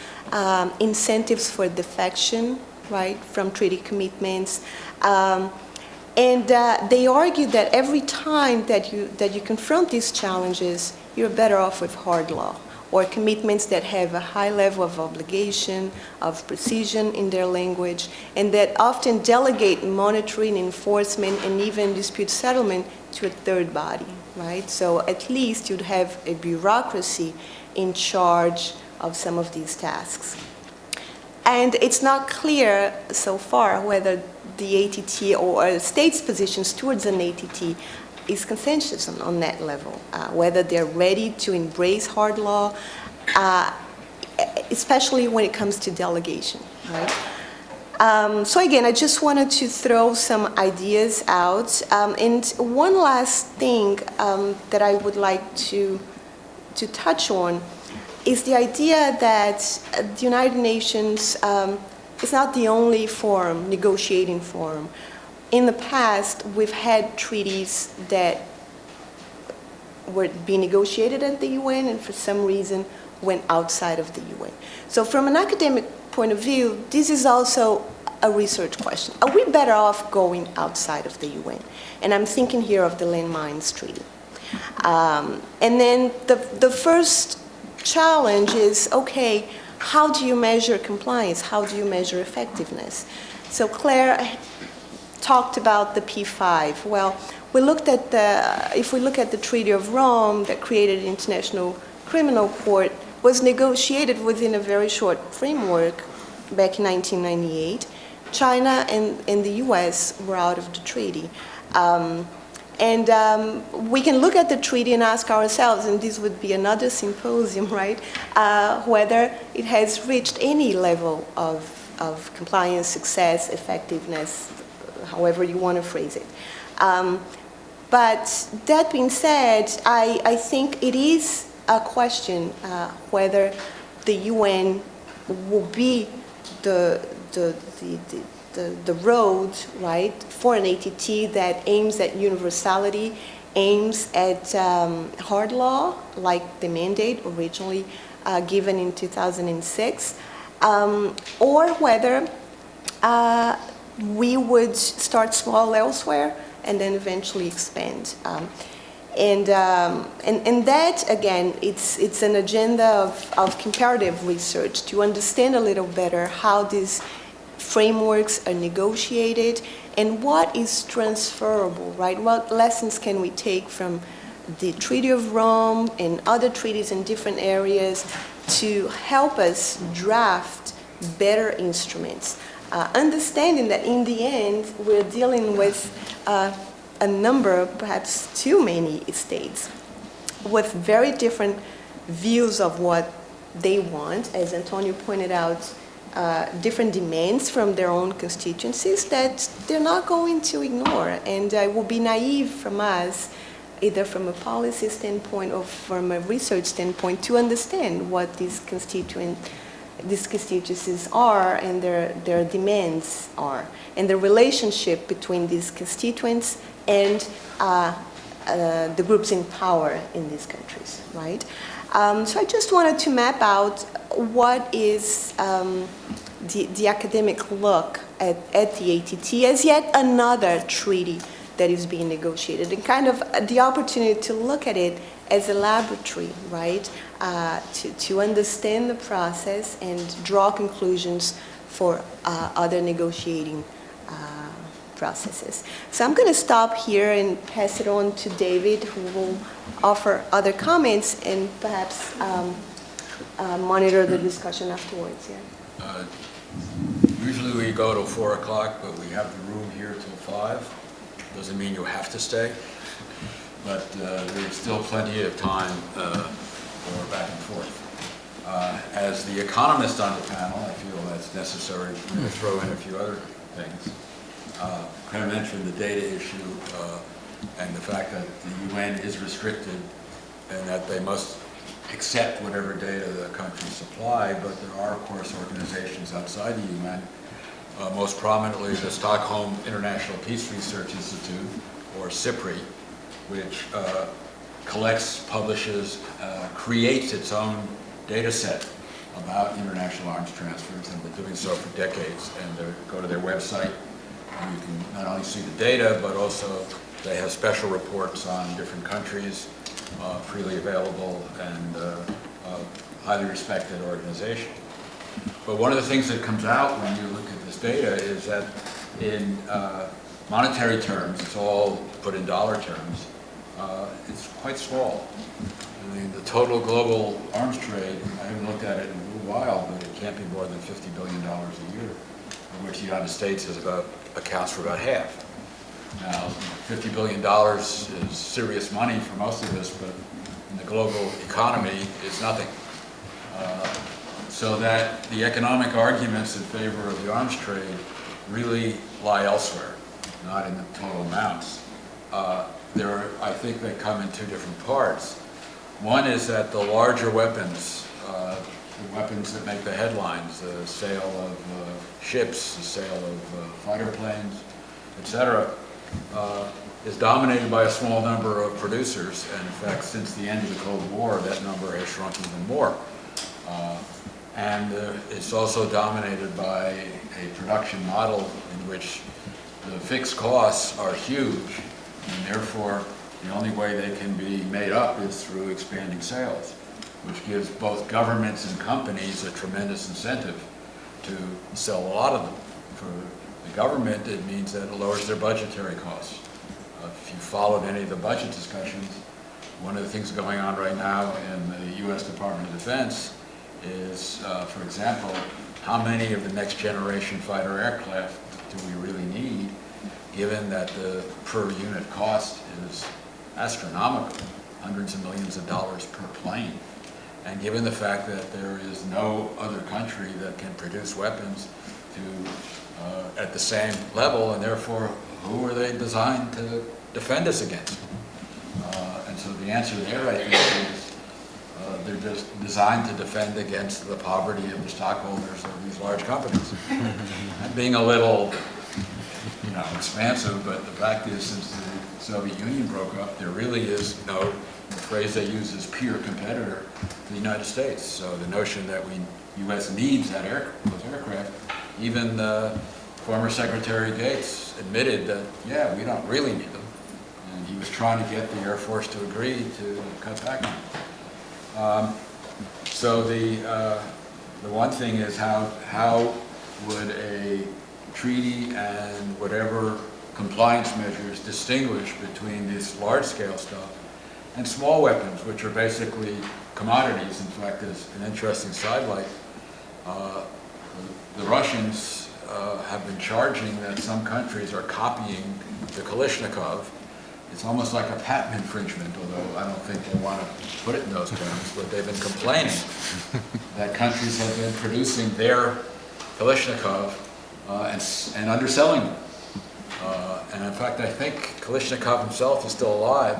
incentives for defection, right, from treaty commitments. And they argue that every time that you confront these challenges, you're better off with hard law, or commitments that have a high level of obligation, of precision in their language, and that often delegate monitoring, enforcement, and even dispute settlement to a third body, right? So at least you'd have a bureaucracy in charge of some of these tasks. And it's not clear so far whether the ATT or a state's positions towards an ATT is consensus on that level, whether they're ready to embrace hard law, especially when it comes to delegation, right? So again, I just wanted to throw some ideas out. And one last thing that I would like to touch on is the idea that the United Nations is not the only forum, negotiating forum. In the past, we've had treaties that were being negotiated at the UN and for some reason went outside of the UN. So from an academic point of view, this is also a research question. Are we better off going outside of the UN? And I'm thinking here of the Landmines Treaty. And then the first challenge is, okay, how do you measure compliance? How do you measure effectiveness? So Clare talked about the P5. Well, we looked at if we look at the Treaty of Rome that created the International Criminal Court, was negotiated within a very short framework back in 1998. China and the US were out of the treaty. We can look at the treaty and ask ourselves, and this would be another symposium, right, whether it has reached any level of compliance, success, effectiveness, however you want to phrase it. But that being said, I think it is a question whether the UN will be the road, right, for an ATT that aims at universality, aims at hard law, like the mandate originally given in 2006, or whether we would start small elsewhere and then eventually expand. And that, again, it's an agenda of comparative research to understand a little better how these frameworks are negotiated and what is transferable, right? What lessons can we take from the Treaty of Rome and other treaties in different areas to help us draft better instruments? Understanding that in the end, we're dealing with a number, perhaps too many states, with very different views of what they want, as Antonio pointed out, different demands from their own constituencies that they're not going to ignore. And it will be naive from us, either from a policy standpoint or from a research standpoint, to understand what these constituencies are and their demands are, and the relationship between these constituents and the groups in power in these countries, right? So I just wanted to map out what is the academic look at the ATT as yet another treaty that is being negotiated, and kind of the opportunity to look at it as a laboratory, right? To understand the process and draw conclusions for other negotiating processes. So I'm going to stop here and pass it on to David, who will offer other comments and perhaps monitor the discussion afterwards. Yeah. Usually we go till 4 o'clock, but we have the room here till 5. Doesn't mean you have to stay, but there's still plenty of time for back and forth. As the economist on the panel, I feel that's necessary for me to throw in a few other things. Kind of mentioned the data issue and the fact that the UN is restricted and that they must accept whatever data the countries supply, but there are, of course, organizations outside the UN, most prominently the Stockholm International Peace Research Institute, or SIPRI, which collects, publishes, creates its own data set about international arms transfers, and been doing so for decades. And go to their website, and you can not only see the data, but also they have special reports on different countries, freely available, and highly respected organization. But one of the things that comes out when you look at this data is that in monetary terms, it's all put in dollar terms, it's quite small. I mean, the total global arms trade, I haven't looked at it in a little while, but it can't be more than $50 billion a year, of which the United States accounts for about half. Now, $50 billion is serious money for most of us, but in the global economy, it's nothing. So that the economic arguments in favor of the arms trade really lie elsewhere, not in the total amounts. I think they come in two different parts. One is that the larger weapons, the weapons that make the headlines, the sale of ships, the sale of fighter planes, etc., is dominated by a small number of producers, and in fact, since the end of the Cold War, that number has shrunk even more. And it's also dominated by a production model in which the fixed costs are huge, and therefore the only way they can be made up is through expanding sales, which gives both governments and companies a tremendous incentive to sell a lot of them. For the government, it means that it lowers their budgetary costs. If you followed any of the budget discussions, one of the things going on right now in the U.S. Department of Defense is, for example, how many of the next generation fighter aircraft do we really need, given that the per unit cost is astronomical, hundreds of millions of dollars per plane, and given the fact that there is no other country that can produce weapons at the same level, and therefore, who are they designed to defend us against? And so the answer there, I think, is they're just designed to defend against the poverty of the stockholders of these large companies. I'm being a little, expansive, but the fact is, since the Soviet Union broke up, there really is no, the phrase they use is peer competitor to the United States. So the notion that U.S. needs those aircraft, even former Secretary Gates admitted that, yeah, we don't really need them. And he was trying to get the Air Force to agree to cut back on them. So the one thing is how would a treaty and whatever compliance measures distinguish between this large-scale stuff and small weapons, which are basically commodities. In fact, there's an interesting sidelight. The Russians have been charging that some countries are copying the Kalashnikov. It's almost like a patent infringement, although I don't think they want to put it in those terms, but they've been complaining that countries have been producing their Kalashnikov and underselling them. And in fact, I think Kalashnikov himself is still alive,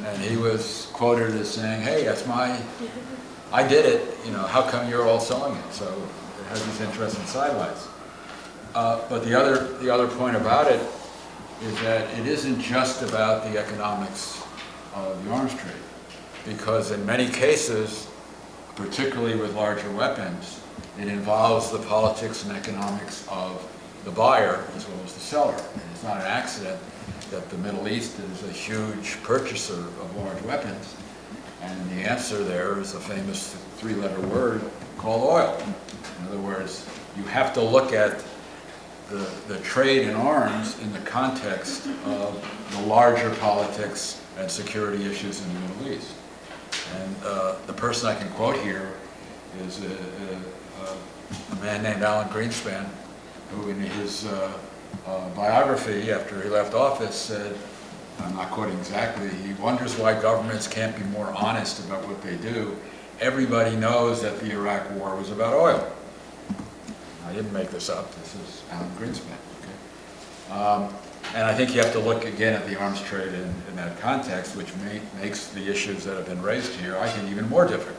and he was quoted as saying, hey, I did it, how come you're all selling it? So it has these interesting sidelights. But the other point about it is that it isn't just about the economics of the arms trade, because in many cases, particularly with larger weapons, it involves the politics and economics of the buyer as well as the seller. And it's not an accident that the Middle East is a huge purchaser of large weapons, and the answer there is a famous three-letter word called oil. In other words, you have to look at the trade in arms in the context of the larger politics and security issues in the Middle East. And the person I can quote here is a man named Alan Greenspan, who in his biography after he left office said, I'm not quoting exactly, he wonders why governments can't be more honest about what they do. Everybody knows that the Iraq war was about oil. I didn't make this up, this is Alan Greenspan. Okay? And I think you have to look again at the arms trade in that context, which makes the issues that have been raised here, I think, even more difficult.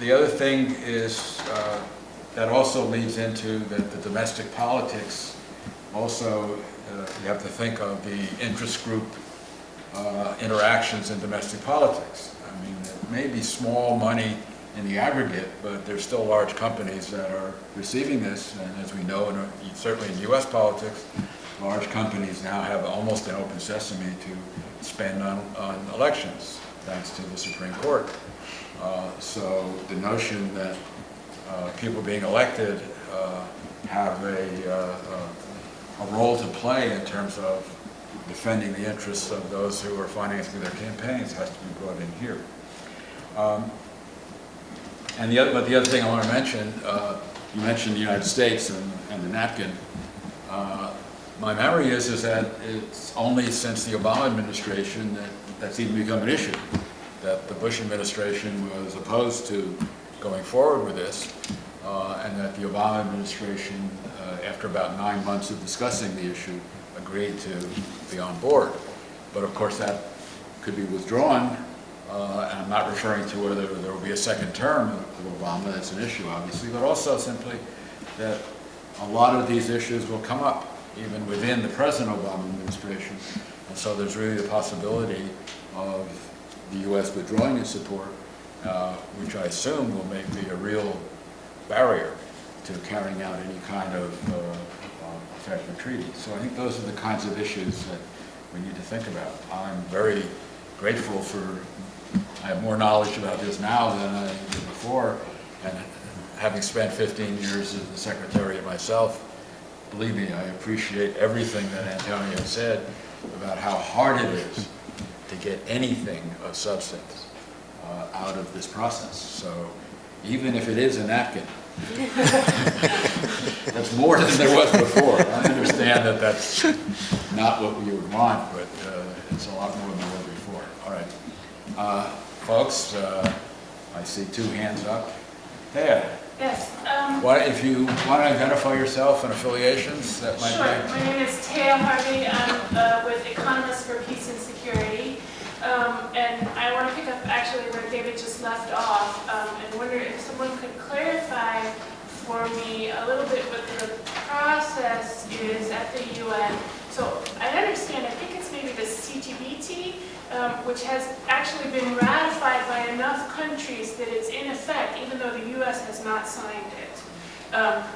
The other thing is, that also leads into the domestic politics. Also, you have to think of the interest group interactions in domestic politics. I mean, it may be small money in the aggregate, but there's still large companies that are receiving this, and as we know, certainly in U.S. politics, large companies now have almost an open sesame to spend on elections, thanks to the Supreme Court. So the notion that people being elected have a role to play in terms of defending the interests of those who are financing their campaigns has to be brought in here. But the other thing I want to mention, you mentioned the United States and the napkin. My memory is that it's only since the Obama administration that that's even become an issue, that the Bush administration was opposed to going forward with this, and that the Obama administration, after about 9 months of discussing the issue, agreed to be on board. But of course that could be withdrawn, and I'm not referring to whether there will be a second term of Obama, that's an issue obviously, but also simply that a lot of these issues will come up even within the present Obama administration, and so there's really the possibility of the U.S. withdrawing its support, which I assume will be a real barrier to carrying out any kind of effective treaty. So I think those are the kinds of issues that we need to think about. I'm very grateful for, I have more knowledge about this now than I did before, and having spent 15 years as the secretary myself, believe me, I appreciate everything that Antonio said about how hard it is to get anything of substance out of this process. So even if it is a napkin, that's more than there was before. I understand that that's not what we would want, but it's a lot more than there was before. All right. Folks, I see 2 hands up. Thea. Yes. If you want to identify yourself and affiliations, that might Sure. be. My name is Thea Harvey. I'm with Economists for Peace and Security. And I want to pick up actually where David just left off and wonder if someone could clarify for me a little bit what the process is at the UN. So I understand, I think it's maybe the CTBT, which has actually been ratified by enough countries that it's in effect, even though the US has not signed it.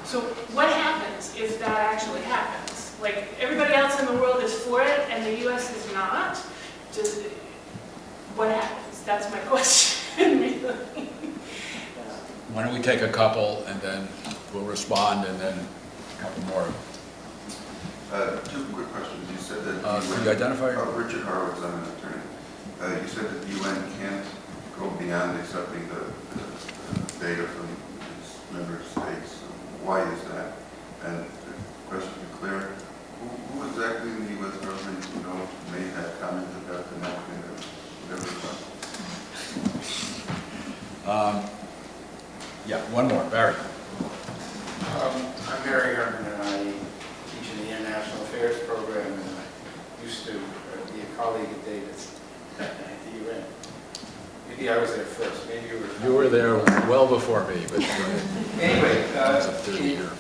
So what happens if that actually happens? Like, everybody else in the world is for it and the US is not? What happens? That's my question, really. Why don't we take a couple and then we'll respond, and then a couple more. 2 quick questions. You said that Could you identify? Richard Horowitz, I'm an attorney. You said that the UN can't go beyond accepting the data from its member states. Why is that? And the question to Clare, who exactly in the U.S. government made that comment about the napkin or whatever it was? Yeah, one more. Barry. I'm Barry Herman, and I teach in the International Affairs program, and I used to be a colleague of David's at the UN. Maybe I was there first. Maybe you were. You were there well before me, but anyway, it's a 30-year.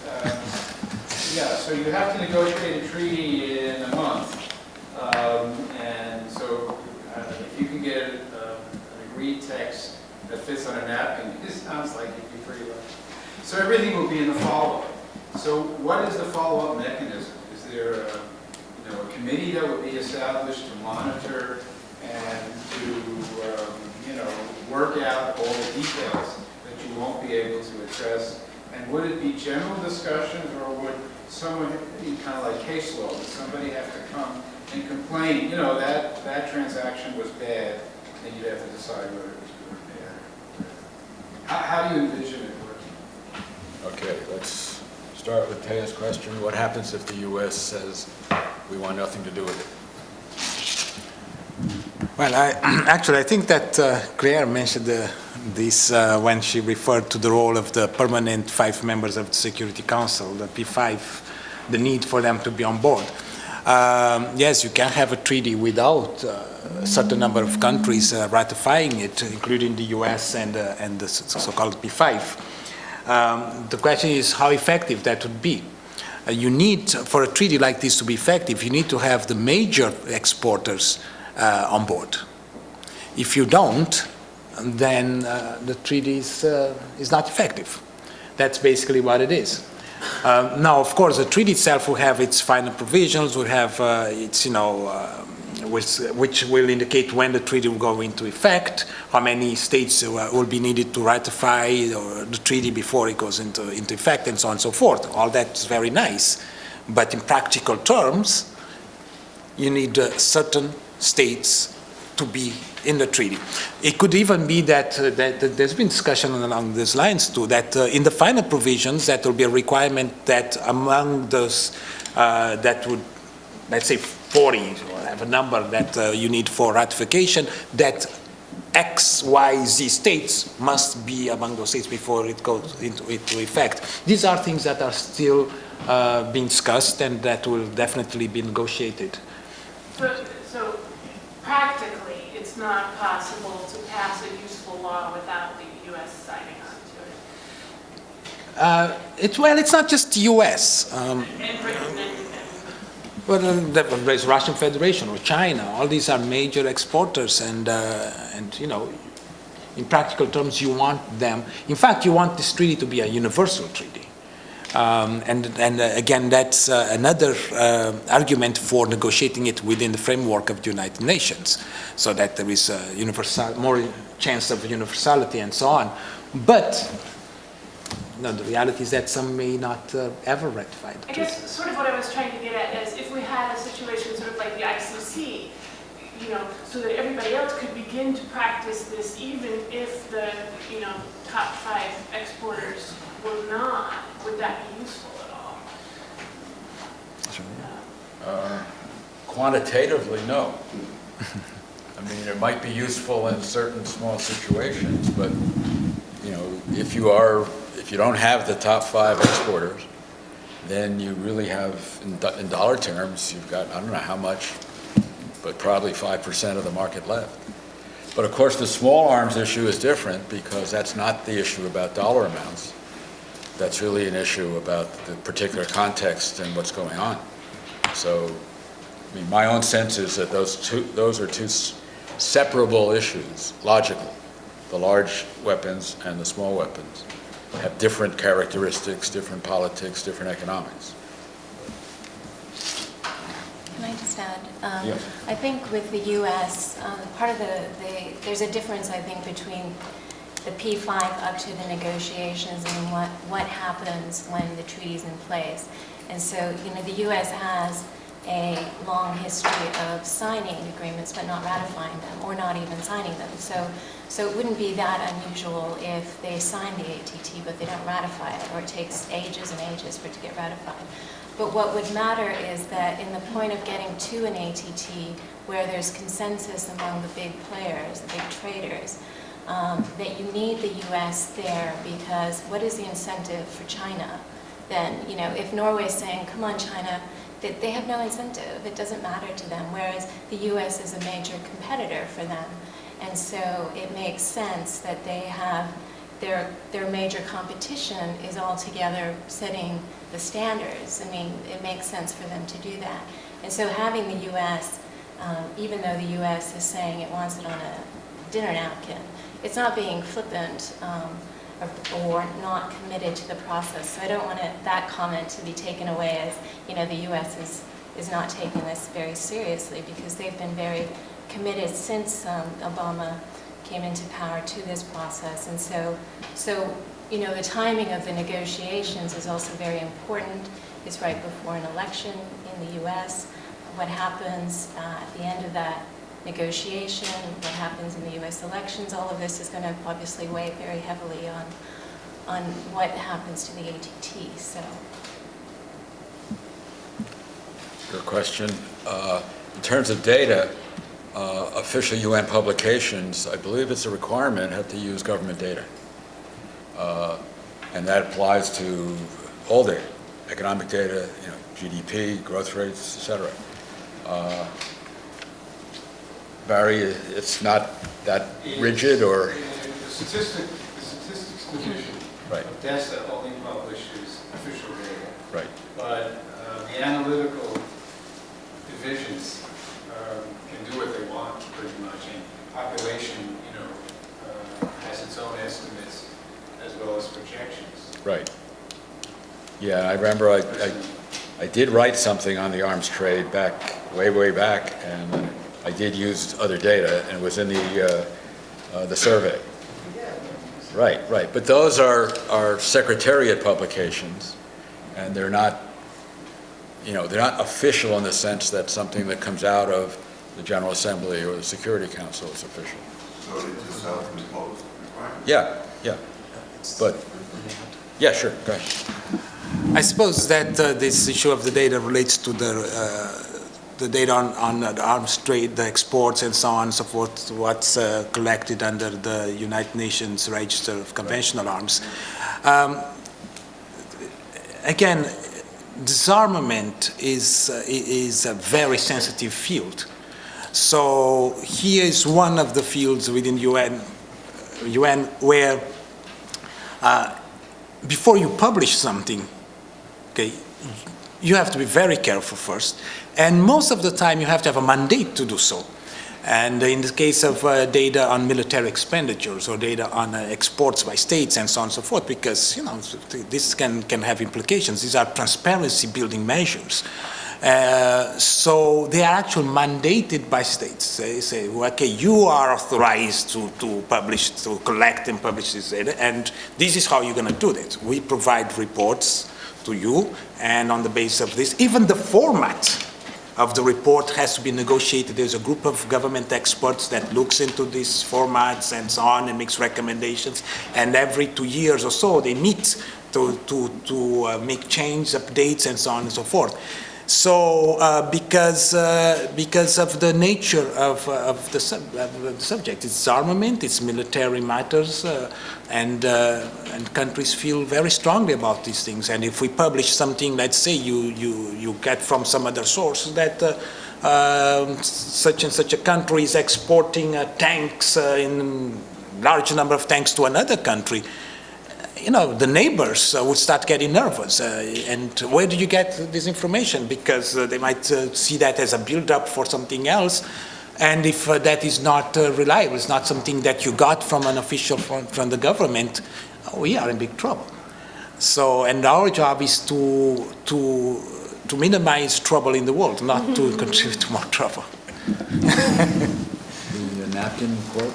yeah. So you have to negotiate a treaty in a month, and so if you can get an agreed text that fits on a napkin, it sounds like you'd be pretty lucky. So everything will be in the follow-up. So what is the follow-up mechanism? Is there a committee that would be established to monitor and to work out all the details that you won't be able to address And would it be general discussions, or would someone, be kind of like case law, would somebody have to come and complain, you know, that transaction was bad, and you'd have to decide whether it was good or bad? How do you envision it working? Okay, let's start with Taya's question. What happens if the U.S. says we want nothing to do with it? Well, I think that Clare mentioned this when she referred to the role of the permanent 5 members of the Security Council, the P5, the need for them to be on board. Yes, you can have a treaty without a certain number of countries ratifying it, including the US and the so-called P5. The question is how effective that would be. You need, for a treaty like this to be effective, you need to have the major exporters on board. If you don't, then the treaty is not effective. That's basically what it is. Now, of course, the treaty itself will have its final provisions, will have its, which will indicate when the treaty will go into effect, how many states will be needed to ratify the treaty before it goes into effect, and so on and so forth. All that's very nice. But in practical terms, you need certain states to be in the treaty. It could even be that there's been discussion along these lines too, that in the final provisions, that will be a requirement that among those that would, let's say 40, or have a number that you need for ratification, that X, Y, Z states must be among those states before it goes into effect. These are things that are still being discussed and that will definitely be negotiated. So practically, it's not possible to pass a useful law without the U.S. signing on to it. It's not just the U.S. And Britain and Well, there's Russian Federation or China. All these are major exporters, and in practical terms, you want them. In fact, you want this treaty to be a universal treaty. Again, that's another argument for negotiating it within the framework of the United Nations, so that there is more chance of universality and so on. But the reality is that some may not ever ratify the treaty. I guess sort of what I was trying to get at is if we had a situation sort of like the ICC, so that everybody else could begin to practice this even if the, top 5 exporters were not, would that be useful at all? Quantitatively, no. I mean, it might be useful in certain small situations, but, if you don't have the top 5 exporters, then you really have, in dollar terms, you've got, I don't know how much, but probably 5% of the market left. But of course, the small arms issue is different because that's not the issue about dollar amounts. That's really an issue about the particular context and what's going on. So, I mean, my own sense is that those are two separable issues, logically. The large weapons and the small weapons have different characteristics, different politics, different economics. Can I just add? Yes. I think with the U.S., part of there's a difference, I think, between the P5 up to the negotiations and what happens when the treaty's in place. And so, the U.S. has a long history of signing agreements but not ratifying them, or not even signing them. So it wouldn't be that unusual if they sign the ATT but they don't ratify it, or it takes ages and ages for it to get ratified. But what would matter is that in the point of getting to an ATT where there's consensus among the big players, the big traders, that you need the U.S. there, because what is the incentive for China? Then, if Norway's saying, come on, China, they have no incentive. It doesn't matter to them, whereas the U.S. is a major competitor for them. And so it makes sense that they have their major competition is all together setting the standards. I mean, it makes sense for them to do that. And so having the U.S., even though the U.S. is saying it wants it on a dinner napkin, it's not being flippant or not committed to the process. So I don't want that comment to be taken away as, the U.S. is not taking this very seriously, because they've been very committed since Obama came into power to this process. And so you know, the timing of the negotiations is also very important. It's right before an election in the U.S. What happens at the end of that negotiation, what happens in the U.S. elections, all of this is going to obviously weigh very heavily on what happens to the ATT. So, Good question. In terms of data, official UN publications, I believe it's a requirement, have to use government data. And that applies to all data, economic data, you know, GDP, growth rates, et cetera. Barry, it's not that rigid, or? The statistics division Right. of DESA only publishes official data. Right. But the analytical divisions can do what they want pretty much, and population, you know, has its own estimates as well as projections. Right. Yeah, I remember I did write something on the arms trade back, way back, and I did use other data, and it was in the survey. Right. But those are secretariat publications, and they're not, you know, they're not official in the sense that something that comes out of the General Assembly or the Security Council is official. So it's a self-imposed requirement? Yeah. But, yeah, sure, go ahead. I suppose that this issue of the data relates to the data on the arms trade, the exports, and so on and so forth, what's collected under the United Nations Register of Conventional Arms. Again, disarmament is a very sensitive field. So here is one of the fields within UN where before you publish something, okay, you have to be very careful first. And most of the time you have to have a mandate to do so. And in the case of data on military expenditures or data on exports by states and so on and so forth, because, you know, this can have implications. These are transparency building measures. So they are actually mandated by states. They say, well, okay, you are authorized to publish, to collect and publish this data, and this is how you're going to do it. We provide reports to you, and on the basis of this, even the format of the report has to be negotiated. There's a group of government experts that looks into these formats and so on and makes recommendations, and every 2 years or so they meet to make change, updates, and so on and so forth. So because of the nature of the subject, it's armament, it's military matters, and countries feel very strongly about these things. And if we publish something, let's say you get from some other source that such and such a country is exporting tanks in large number of tanks to another country, you know, the neighbors would start getting nervous. And where do you get this information? Because they might see that as a build-up for something else. And if that is not reliable, it's not something that you got from an official from the government, we are in big trouble. So, and our job is to minimize trouble in the world, not to contribute to more trouble. The napkin quote?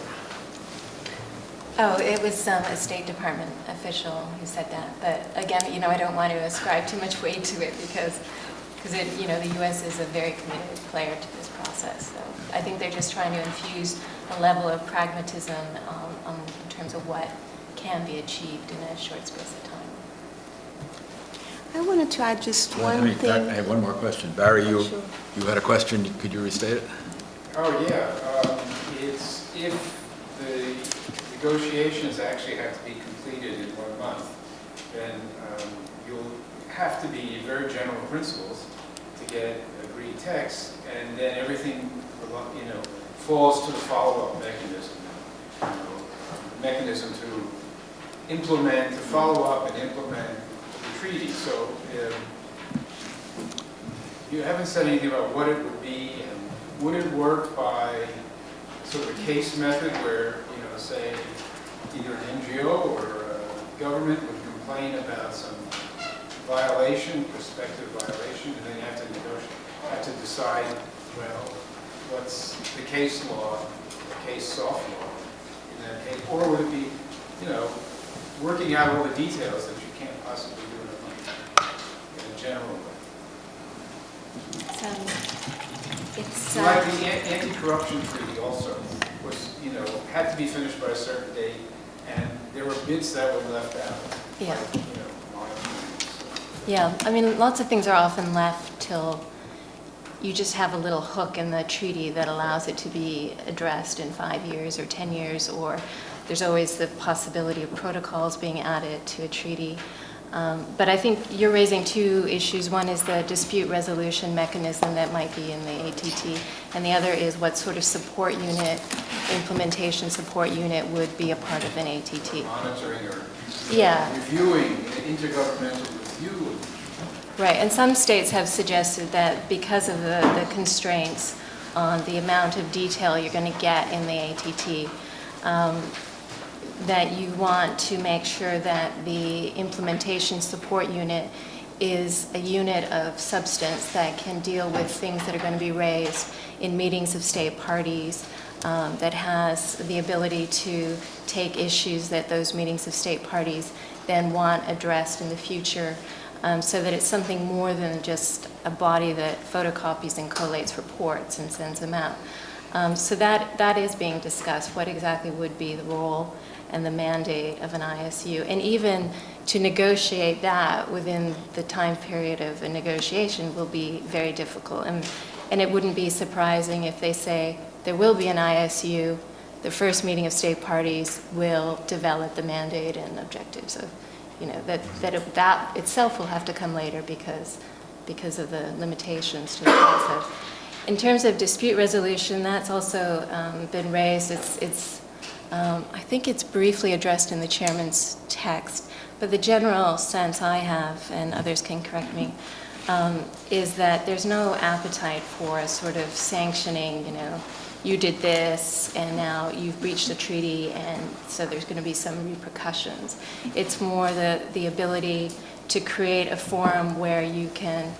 oh, it was a State Department official who said that. But again, you know, I don't want to ascribe too much weight to it because it, you know, the U.S. is a very committed player to this process. So I think they're just trying to infuse a level of pragmatism in terms of what can be achieved in a short space of time. I wanted to add just one thing. I have one more question. Barry, you Sure. had a question. Could you restate it? Oh, yeah. It's if the negotiations actually have to be completed in 1 month, then you'll have to be very general principles to get agreed text, and then everything, you know, falls to the follow-up mechanism. You know, mechanism to implement, to follow up and implement the treaty. So you haven't said anything about what it would be, and would it work by sort of a case method where, you know, say either an NGO or a government would complain about some violation, prospective violation, and then you have to negotiate, have to decide, well, what's the case law, the case soft law in that case, or would it be, you know, working out all the details that you can't possibly do in a general way. So, it's, Like the anti-corruption treaty also was, had to be finished by a certain date, and there were bits that were left out. Yeah. Like, monitoring. yeah, I mean, lots of things are often left till you just have a little hook in the treaty that allows it to be addressed in 5 years or 10 years, or there's always the possibility of protocols being added to a treaty. But I think you're raising two issues. One is the dispute resolution mechanism that might be in the ATT, and the other is what sort of support unit, implementation support unit would be a part of an ATT. Monitoring or Yeah. reviewing, intergovernmental review. Right, and some states have suggested that because of the constraints on the amount of detail you're going to get in the ATT, that you want to make sure that the implementation support unit is a unit of substance that can deal with things that are going to be raised in meetings of state parties, that has the ability to take issues that those meetings of state parties then want addressed in the future, so that it's something more than just a body that photocopies and collates reports and sends them out. So that is being discussed, what exactly would be the role and the mandate of an ISU. And even to negotiate that within the time period of a negotiation will be very difficult. And it wouldn't be surprising if they say there will be an ISU, the first meeting of state parties will develop the mandate and objectives of, that itself will have to come later because of the limitations to the process. In terms of dispute resolution, that's also been raised. I think it's briefly addressed in the chairman's text, but the general sense I have, and others can correct me, is that there's no appetite for a sort of sanctioning, you did this, and now you've breached the treaty, and so there's going to be some repercussions. It's more the ability to create a forum where you can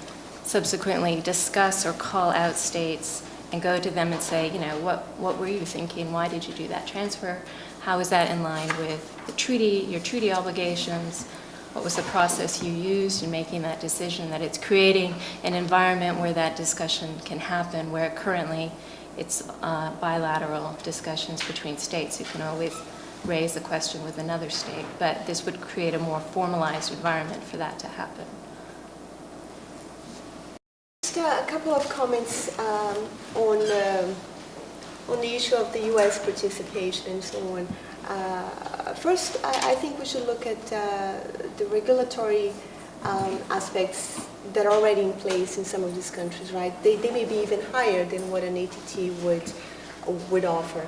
subsequently discuss or call out states and go to them and say, what were you thinking? Why did you do that transfer? How is that in line with the treaty, your treaty obligations? What was the process you used in making that decision? That it's creating an environment where that discussion can happen, where currently it's bilateral discussions between states who can always raise the question with another state. But this would create a more formalized environment for that to happen. Just a couple of comments on the issue of the U.S. participation and so on. First, I think we should look at the regulatory aspects that are already in place in some of these countries, right? They may be even higher than what an ATT would offer.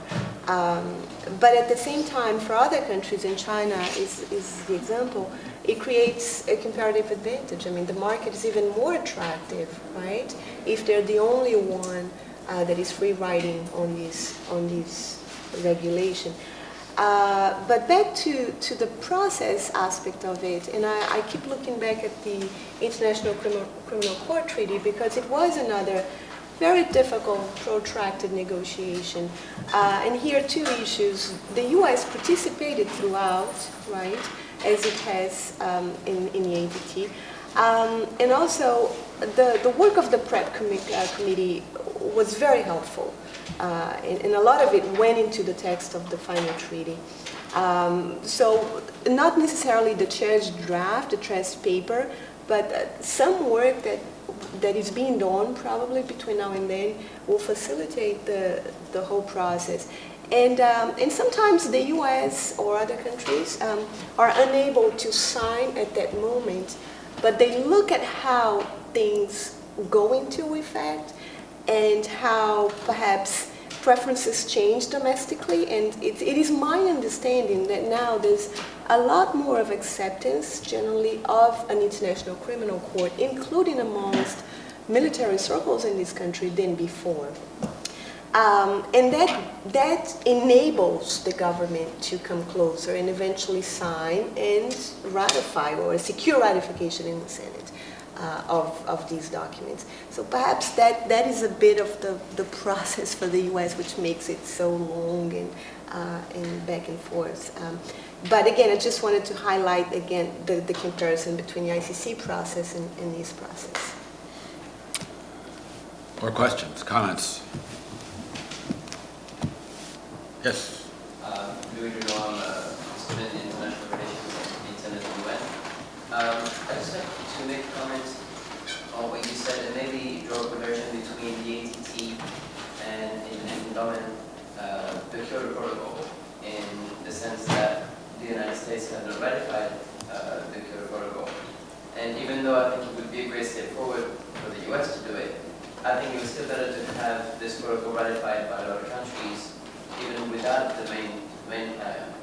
But at the same time, for other countries, and China is the example, it creates a comparative advantage. I mean, the market is even more attractive, right? If they're the only one that is free riding on this regulation. But back to the process aspect of it, and I keep looking back at the International Criminal Court Treaty because it was another very difficult, protracted negotiation. And here are two issues. The U.S. participated throughout, right, as it has in the ATT. And also, the work of the prep committee was very helpful. And a lot of it went into the text of the final treaty. So not necessarily the chair's draft, the chair's paper, but some work that is being done probably between now and then will facilitate the whole process. And sometimes the U.S. or other countries are unable to sign at that moment, but they look at how things go into effect and how perhaps preferences change domestically. And it is my understanding that now there's a lot more of acceptance generally of an international criminal court, including amongst military circles in this country than before. And that enables the government to come closer and eventually sign and ratify or secure ratification in the Senate of these documents. So perhaps that is a bit of the process for the U.S. which makes it so long and back and forth. But again, I just wanted to highlight again the comparison between the ICC process and this process. More questions, comments? Yes. Louis Dunois, I'm a student in international relations and intern at the UN. I'd just like to make a comment on what you said and maybe draw a conversion between the ATT and Endowment, the Kyoto Protocol, in the sense that the United States has not ratified the Kyoto Protocol. And even though I think it would be a great step forward for the US to do it, I think it was still better to have this protocol ratified by a lot of countries. Even without the main plan,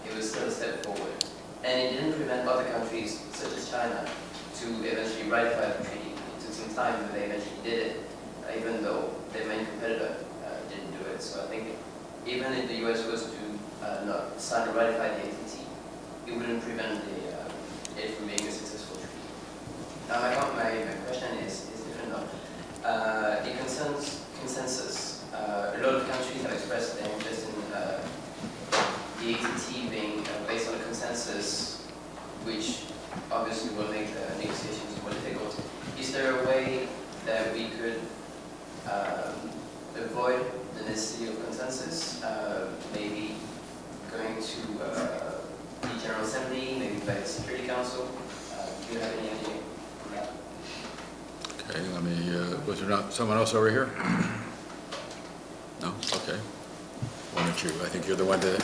it was still a step forward. And it didn't prevent other countries, such as China, to eventually ratify the treaty. It took some time, but they eventually did it, even though their main competitor didn't do it. So I think even if the US was to not sign or ratify the ATT, it wouldn't prevent it from being a successful treaty. Now my question is different now. It concerns consensus. A lot of countries have expressed their interest in the ATT being based on a consensus, which obviously will make the negotiations more difficult. Is there a way that we could avoid the necessity of consensus? Maybe going to the General Assembly, maybe by the Security Council? Do you have any idea on that? Okay, let me, was there not someone else over here? No? Okay. Why don't you, I think you're the one to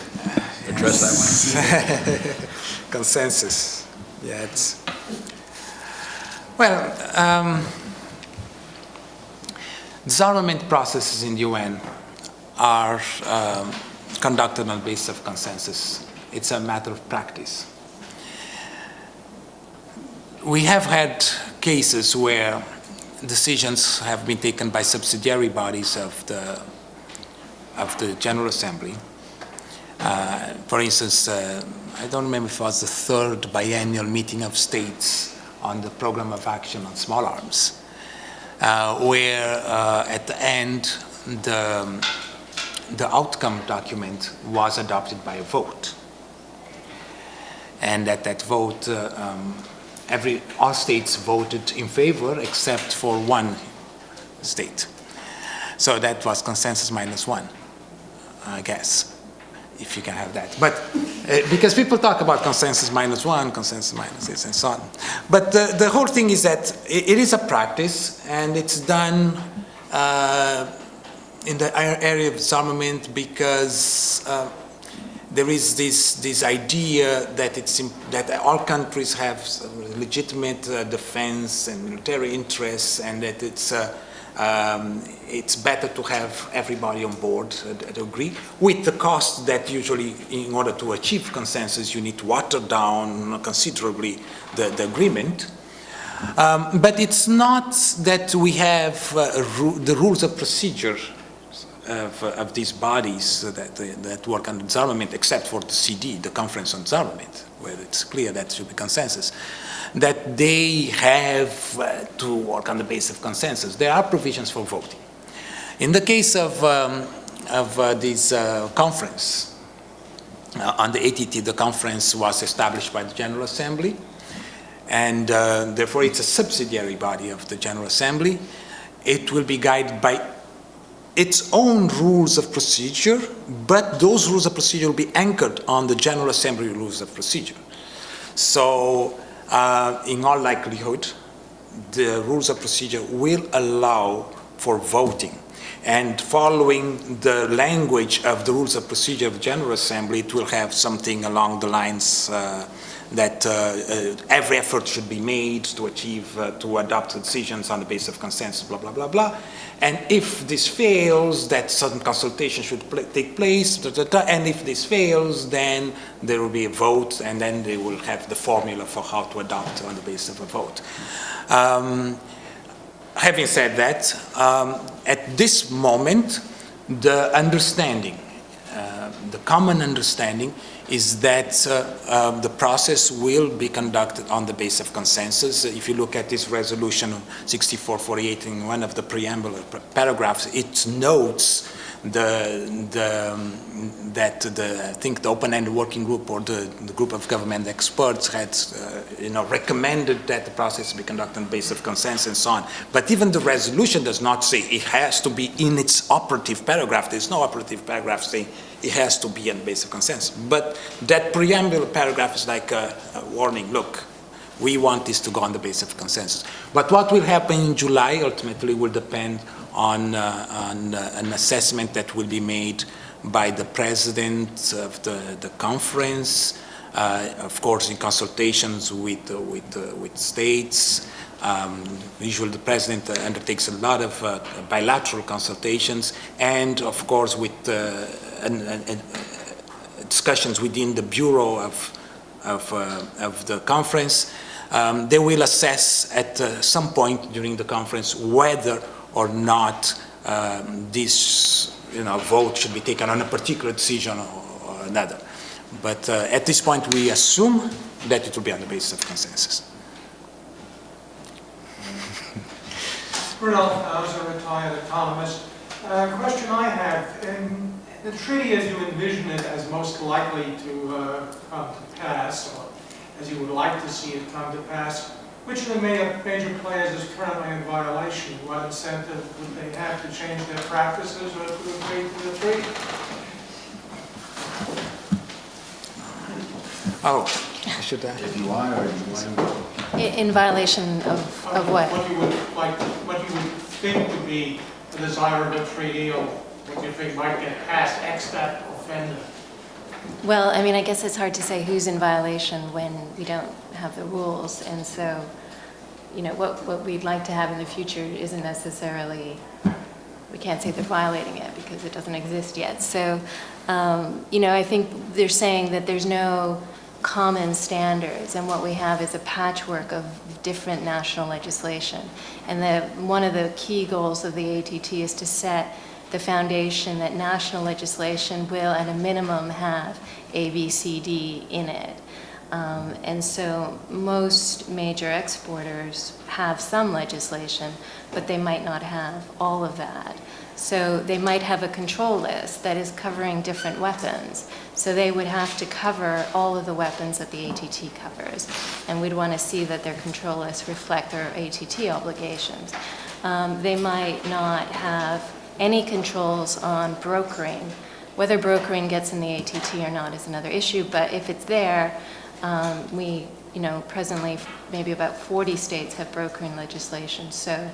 address that one. Consensus. Yeah, it's... Well, disarmament processes in the UN are conducted on the basis of consensus. It's a matter of practice. We have had cases where decisions have been taken by subsidiary bodies of the General Assembly. For instance, I don't remember if it was the third biennial meeting of states on the program of action on small arms, where at the end the outcome document was adopted by a vote. And at that vote, all states voted in favor except for one state. So that was consensus -1, I guess, if you can have that. But because people talk about consensus -1, consensus -this, and so on. But the whole thing is that it is a practice, and it's done in the area of disarmament because there is this idea that all countries have legitimate defense and military interests, and that it's better to have everybody on board to agree, with the cost that usually, in order to achieve consensus, you need to water down considerably the agreement. But it's not that we have the rules of procedure of these bodies that work on disarmament, except for the CD, the Conference on Disarmament, where it's clear that should be consensus, that they have to work on the basis of consensus. There are provisions for voting. In the case of this conference on the ATT, the conference was established by the General Assembly, and therefore it's a subsidiary body of the General Assembly. It will be guided by its own rules of procedure, but those rules of procedure will be anchored on the General Assembly rules of procedure. So, in all likelihood, the rules of procedure will allow for voting. And following the language of the rules of procedure of the General Assembly, it will have something along the lines that every effort should be made to achieve, to adopt decisions on the basis of consensus, blah, blah, blah, blah. And if this fails, that certain consultation should take place, and if this fails, then there will be a vote, and then they will have the formula for how to adopt on the basis of a vote. Having said that, at this moment, the understanding, the common understanding is that the process will be conducted on the basis of consensus. If you look at this resolution 6448 in one of the preamble paragraphs, it notes I think the open-ended working group or the group of government experts had, recommended that the process be conducted on the basis of consensus and so on. But even the resolution does not say it has to be in its operative paragraph. There's no operative paragraph saying it has to be on the basis of consensus. But that preamble paragraph is like a warning. Look, we want this to go on the basis of consensus. But what will happen in July ultimately will depend on an assessment that will be made by the president of the conference, of course in consultations with states. Usually the president undertakes a lot of bilateral consultations, and of course with discussions within the bureau of the conference. They will assess at some point during the conference whether or not this vote should be taken on a particular decision or another. But at this point we assume that it will be on the basis of consensus. Bruno, I was a retired economist. Question I have, in the treaty as you envision it as most likely to come to pass, or as you would like to see it come to pass, which of the major players is currently in violation? What incentive would they have to change their practices or to agree to the treaty? Oh, I should If you want, or you want to... In violation of what? What you would think would be a desirable treaty, or what you think might get passed ex that offender? Well, I mean, I guess it's hard to say who's in violation when we don't have the rules, and so, what we'd like to have in the future isn't necessarily, we can't say they're violating it because it doesn't exist yet. So, I think they're saying that there's no common standards, and what we have is a patchwork of different national legislation. And one of the key goals of the ATT is to set the foundation that national legislation will, at a minimum, have A, B, C, D in it. And so most major exporters have some legislation, but they might not have all of that. So they might have a control list that is covering different weapons. So they would have to cover all of the weapons that the ATT covers. And we'd want to see that their control lists reflect their ATT obligations. They might not have any controls on brokering. Whether brokering gets in the ATT or not is another issue, but if it's there, presently maybe about 40 states have brokering legislation. So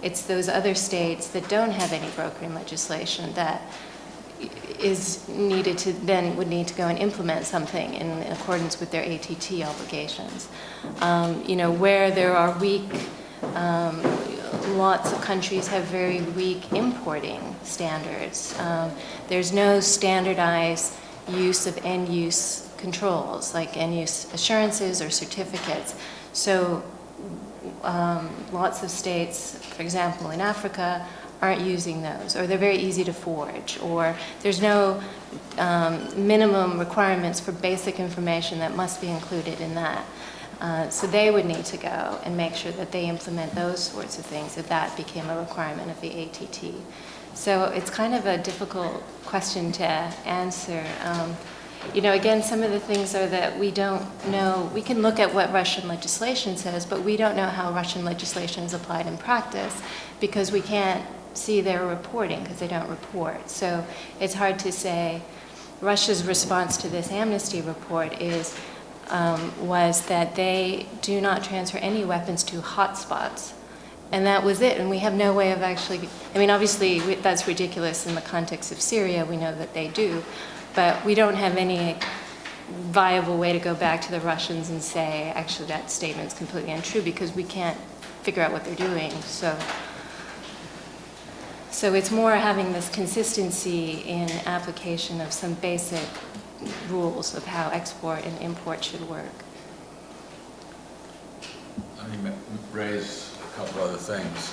it's those other states that don't have any brokering legislation that is needed to, then would need to go and implement something in accordance with their ATT obligations. Where there are weak, lots of countries have very weak importing standards. There's no standardized use of end-use controls, like end-use assurances or certificates. So lots of states, for example, in Africa, aren't using those, or they're very easy to forge, or there's no minimum requirements for basic information that must be included in that. So they would need to go and make sure that they implement those sorts of things if that became a requirement of the ATT. So it's kind of a difficult question to answer. Again, some of the things are that we don't know. We can look at what Russian legislation says, but we don't know how Russian legislation is applied in practice because we can't see their reporting because they don't report. So it's hard to say. Russia's response to this amnesty report was that they do not transfer any weapons to hotspots. And that was it. And we have no way of actually, obviously that's ridiculous in the context of Syria. We know that they do. But we don't have any viable way to go back to the Russians and say, actually, that statement's completely untrue because we can't figure out what they're doing. So it's more having this consistency in application of some basic rules of how export and import should work. Let me raise a couple other things,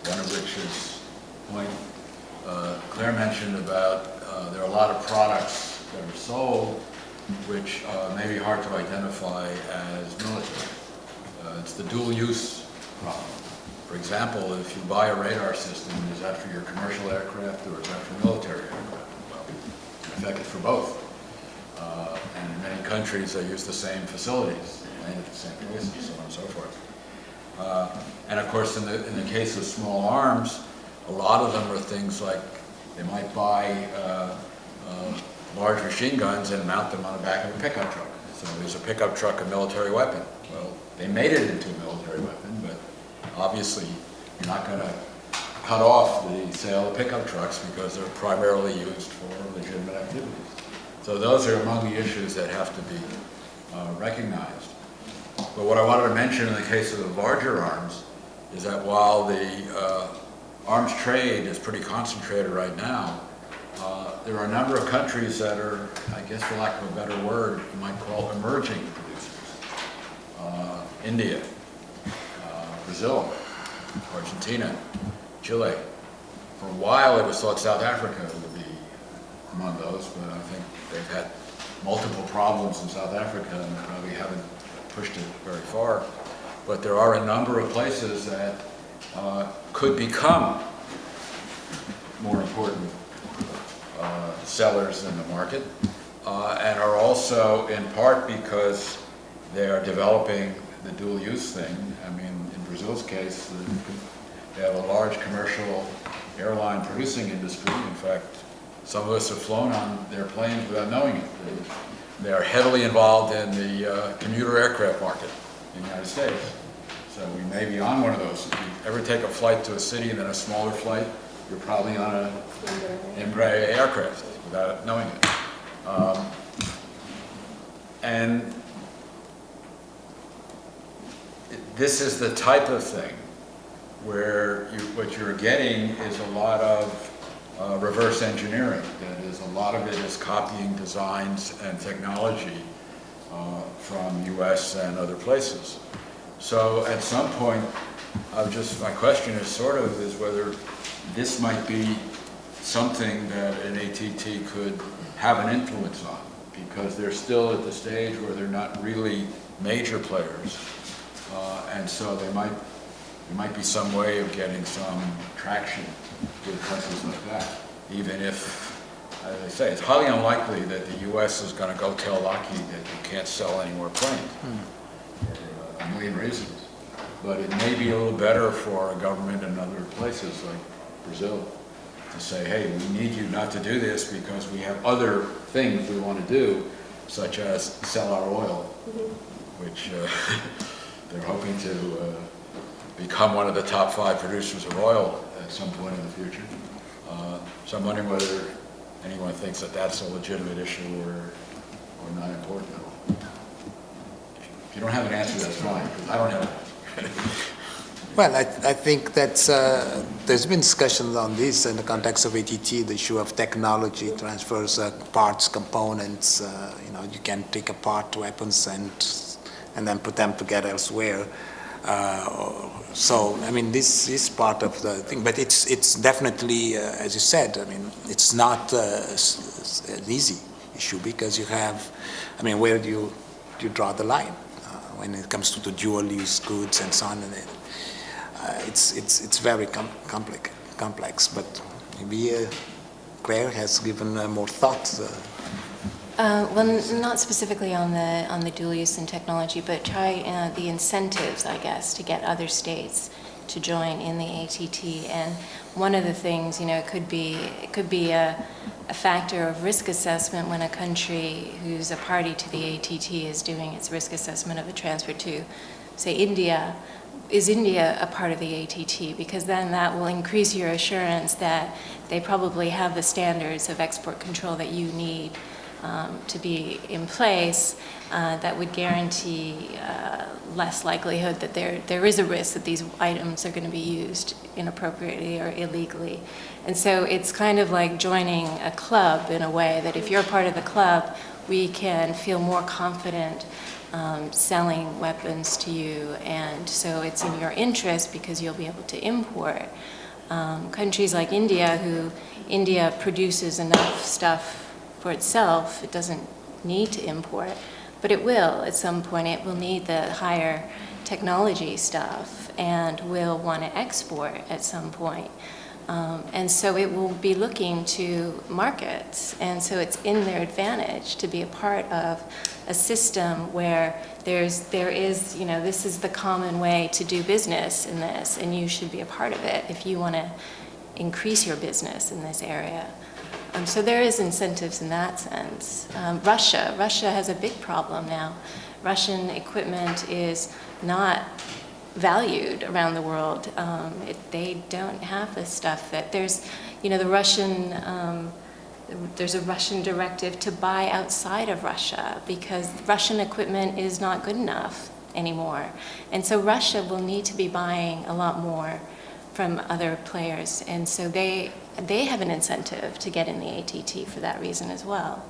one of which is the point Claire mentioned about there are a lot of products that are sold which may be hard to identify as military. It's the dual use problem. For example, if you buy a radar system, is that for your commercial aircraft or is that for military aircraft? Well, in fact, it's for both. And in many countries, they use the same facilities, made at the same places, so on and so forth. And of course, in the case of small arms, a lot of them are things like they might buy large machine guns and mount them on the back of a pickup truck. So is a pickup truck a military weapon? Well, they made it into a military weapon, but obviously you're not going to cut off the sale of pickup trucks because they're primarily used for legitimate activities. So those are among the issues that have to be recognized. But what I wanted to mention in the case of the larger arms is that while the arms trade is pretty concentrated right now, there are a number of countries that are, I guess for lack of a better word, you might call emerging producers. India, Brazil, Argentina, Chile. For a while it was thought South Africa would be among those, but I think they've had multiple problems in South Africa and probably haven't pushed it very far. But there are a number of places that could become more important sellers in the market, and are also in part because they are developing the dual use thing. I mean, in Brazil's case, they have a large commercial airline producing industry. In fact, some of us have flown on their planes without knowing it. They are heavily involved in the commuter aircraft market in the United States. So we may be on one of those. If you ever take a flight to a city and then a smaller flight, you're probably on an Embraer aircraft without knowing it. And this is the type of thing where what you're getting is a lot of reverse engineering. That is, a lot of it is copying designs and technology from US and other places. So at some point, my question is whether this might be something that an ATT could have an influence on, because they're still at the stage where they're not really major players, and so there might be some way of getting some traction with countries like that, even if, as I say, it's highly unlikely that the U.S. is going to go tell Lockheed that you can't sell any more planes for a million reasons. But it may be a little better for a government in other places like Brazil to say, hey, we need you not to do this because we have other things we want to do, such as sell our oil, which they're hoping to become one of the top 5 producers of oil at some point in the future. So I'm wondering whether anyone thinks that that's a legitimate issue or not important at all. If you don't have an answer, that's fine, because I don't have one. Well, I think that there's been discussions on this in the context of ATT, the issue of technology transfers, parts, components. You can take apart weapons and then put them together elsewhere. So, I mean, this is part of the thing, but it's definitely, as you said, I mean, it's not an easy issue because you have, I mean, where do you draw the line when it comes to the dual-use goods and so on? And it's very complex, but maybe Clare has given more thought. Well, not specifically on the dual use and technology, but try the incentives, I guess, to get other states to join in the ATT. And one of the things, it could be a factor of risk assessment when a country who's a party to the ATT is doing its risk assessment of a transfer to, say, India. Is India a part of the ATT? Because then that will increase your assurance that they probably have the standards of export control that you need to be in place that would guarantee less likelihood that there is a risk that these items are going to be used inappropriately or illegally. And so it's kind of like joining a club in a way that if you're part of the club, we can feel more confident selling weapons to you, and so it's in your interest because you'll be able to import. Countries like India produces enough stuff for itself, it doesn't need to import, but it will at some point. It will need the higher technology stuff and will want to export at some point. And so it will be looking to markets, and so it's in their advantage to be a part of a system where there is, you know, this is the common way to do business in this, and you should be a part of it if you want to increase your business in this area. So there is incentives in that sense. Russia has a big problem now. Russian equipment is not valued around the world. They don't have the stuff that there's, you know, there's a Russian directive to buy outside of Russia because Russian equipment is not good enough anymore. And so Russia will need to be buying a lot more from other players. And so they have an incentive to get in the ATT for that reason as well.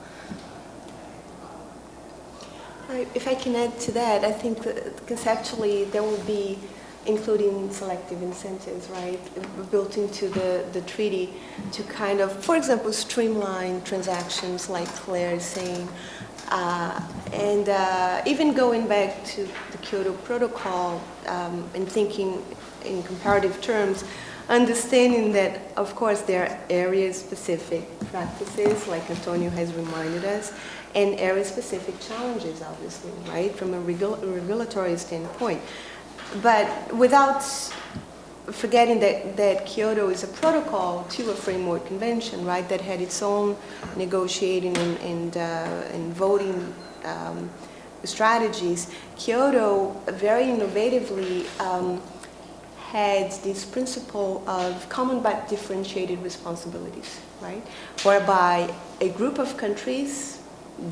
If I can add to that, I think that conceptually there will be including selective incentives, right, built into the treaty to kind of, for example, streamline transactions like Clare is saying, and even going back to the Kyoto Protocol and thinking in comparative terms, understanding that, of course, there are area-specific practices, like Antonio has reminded us, and area-specific challenges, obviously, right, from a regulatory standpoint. But without forgetting that Kyoto is a protocol to a framework convention, right, that had its own negotiating and voting strategies. Kyoto very innovatively had this principle of common but differentiated responsibilities, right, whereby a group of countries,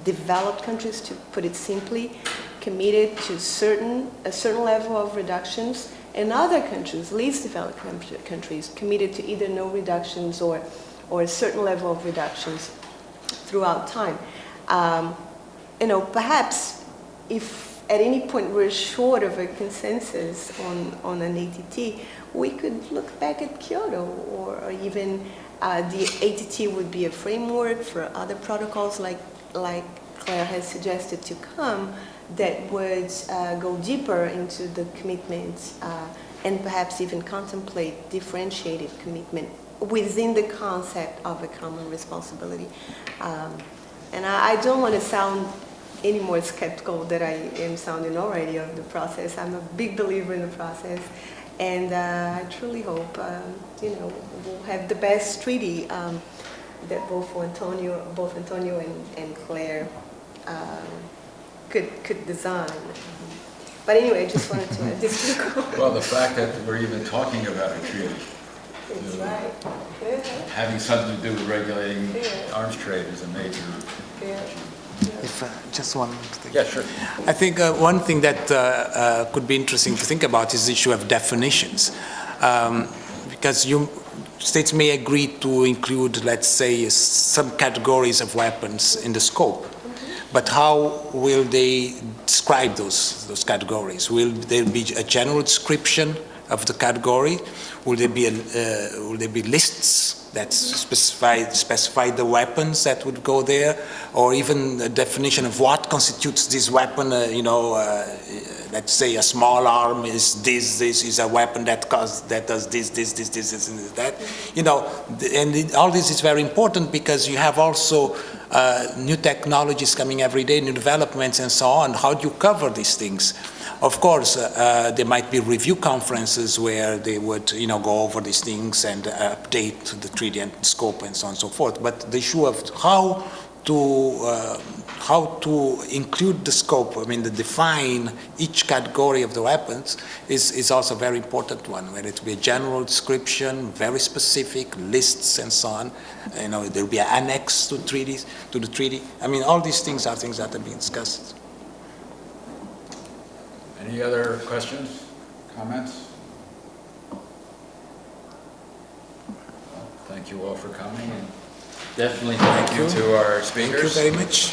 developed countries to put it simply, committed to a certain level of reductions, and other countries, least developed countries, committed to either no reductions or a certain level of reductions throughout time. You know, perhaps if at any point we're short of a consensus on an ATT, we could look back at Kyoto, or even the ATT would be a framework for other protocols like Clare has suggested to come, that would go deeper into the commitments and perhaps even contemplate differentiated commitment within the concept of a common responsibility. And I don't want to sound any more skeptical than I am sounding already of the process. I'm a big believer in the process, and I truly hope you know, we'll have the best treaty that both Antonio and Clare could design. But anyway, I just wanted to add this. Well, the fact that we're even talking about a treaty, That's right. Yeah. having something to do with regulating arms trade is a major. Yeah. If just one thing. Yeah, sure. I think one thing that could be interesting to think about is the issue of definitions, because states may agree to include, let's say, some categories of weapons in the scope, but how will they describe those categories? Will there be a general description of the category? Will there be lists that specify the weapons that would go there, or even a definition of what constitutes this weapon? Let's say a small arm is this is a weapon that does this, and that. You know, and all this is very important because you have also new technologies coming every day, new developments, and so on. How do you cover these things? Of course, there might be review conferences where they would, go over these things and update the treaty and scope and so on and so forth. But the issue of how to include the scope, to define each category of the weapons is also a very important one, where it will be a general description, very specific lists and so on. There will be an annex to the treaty. All these things are things that are being discussed. Any other questions, comments? Well, thank you all for coming, and definitely thank you to our speakers. Thank you very much.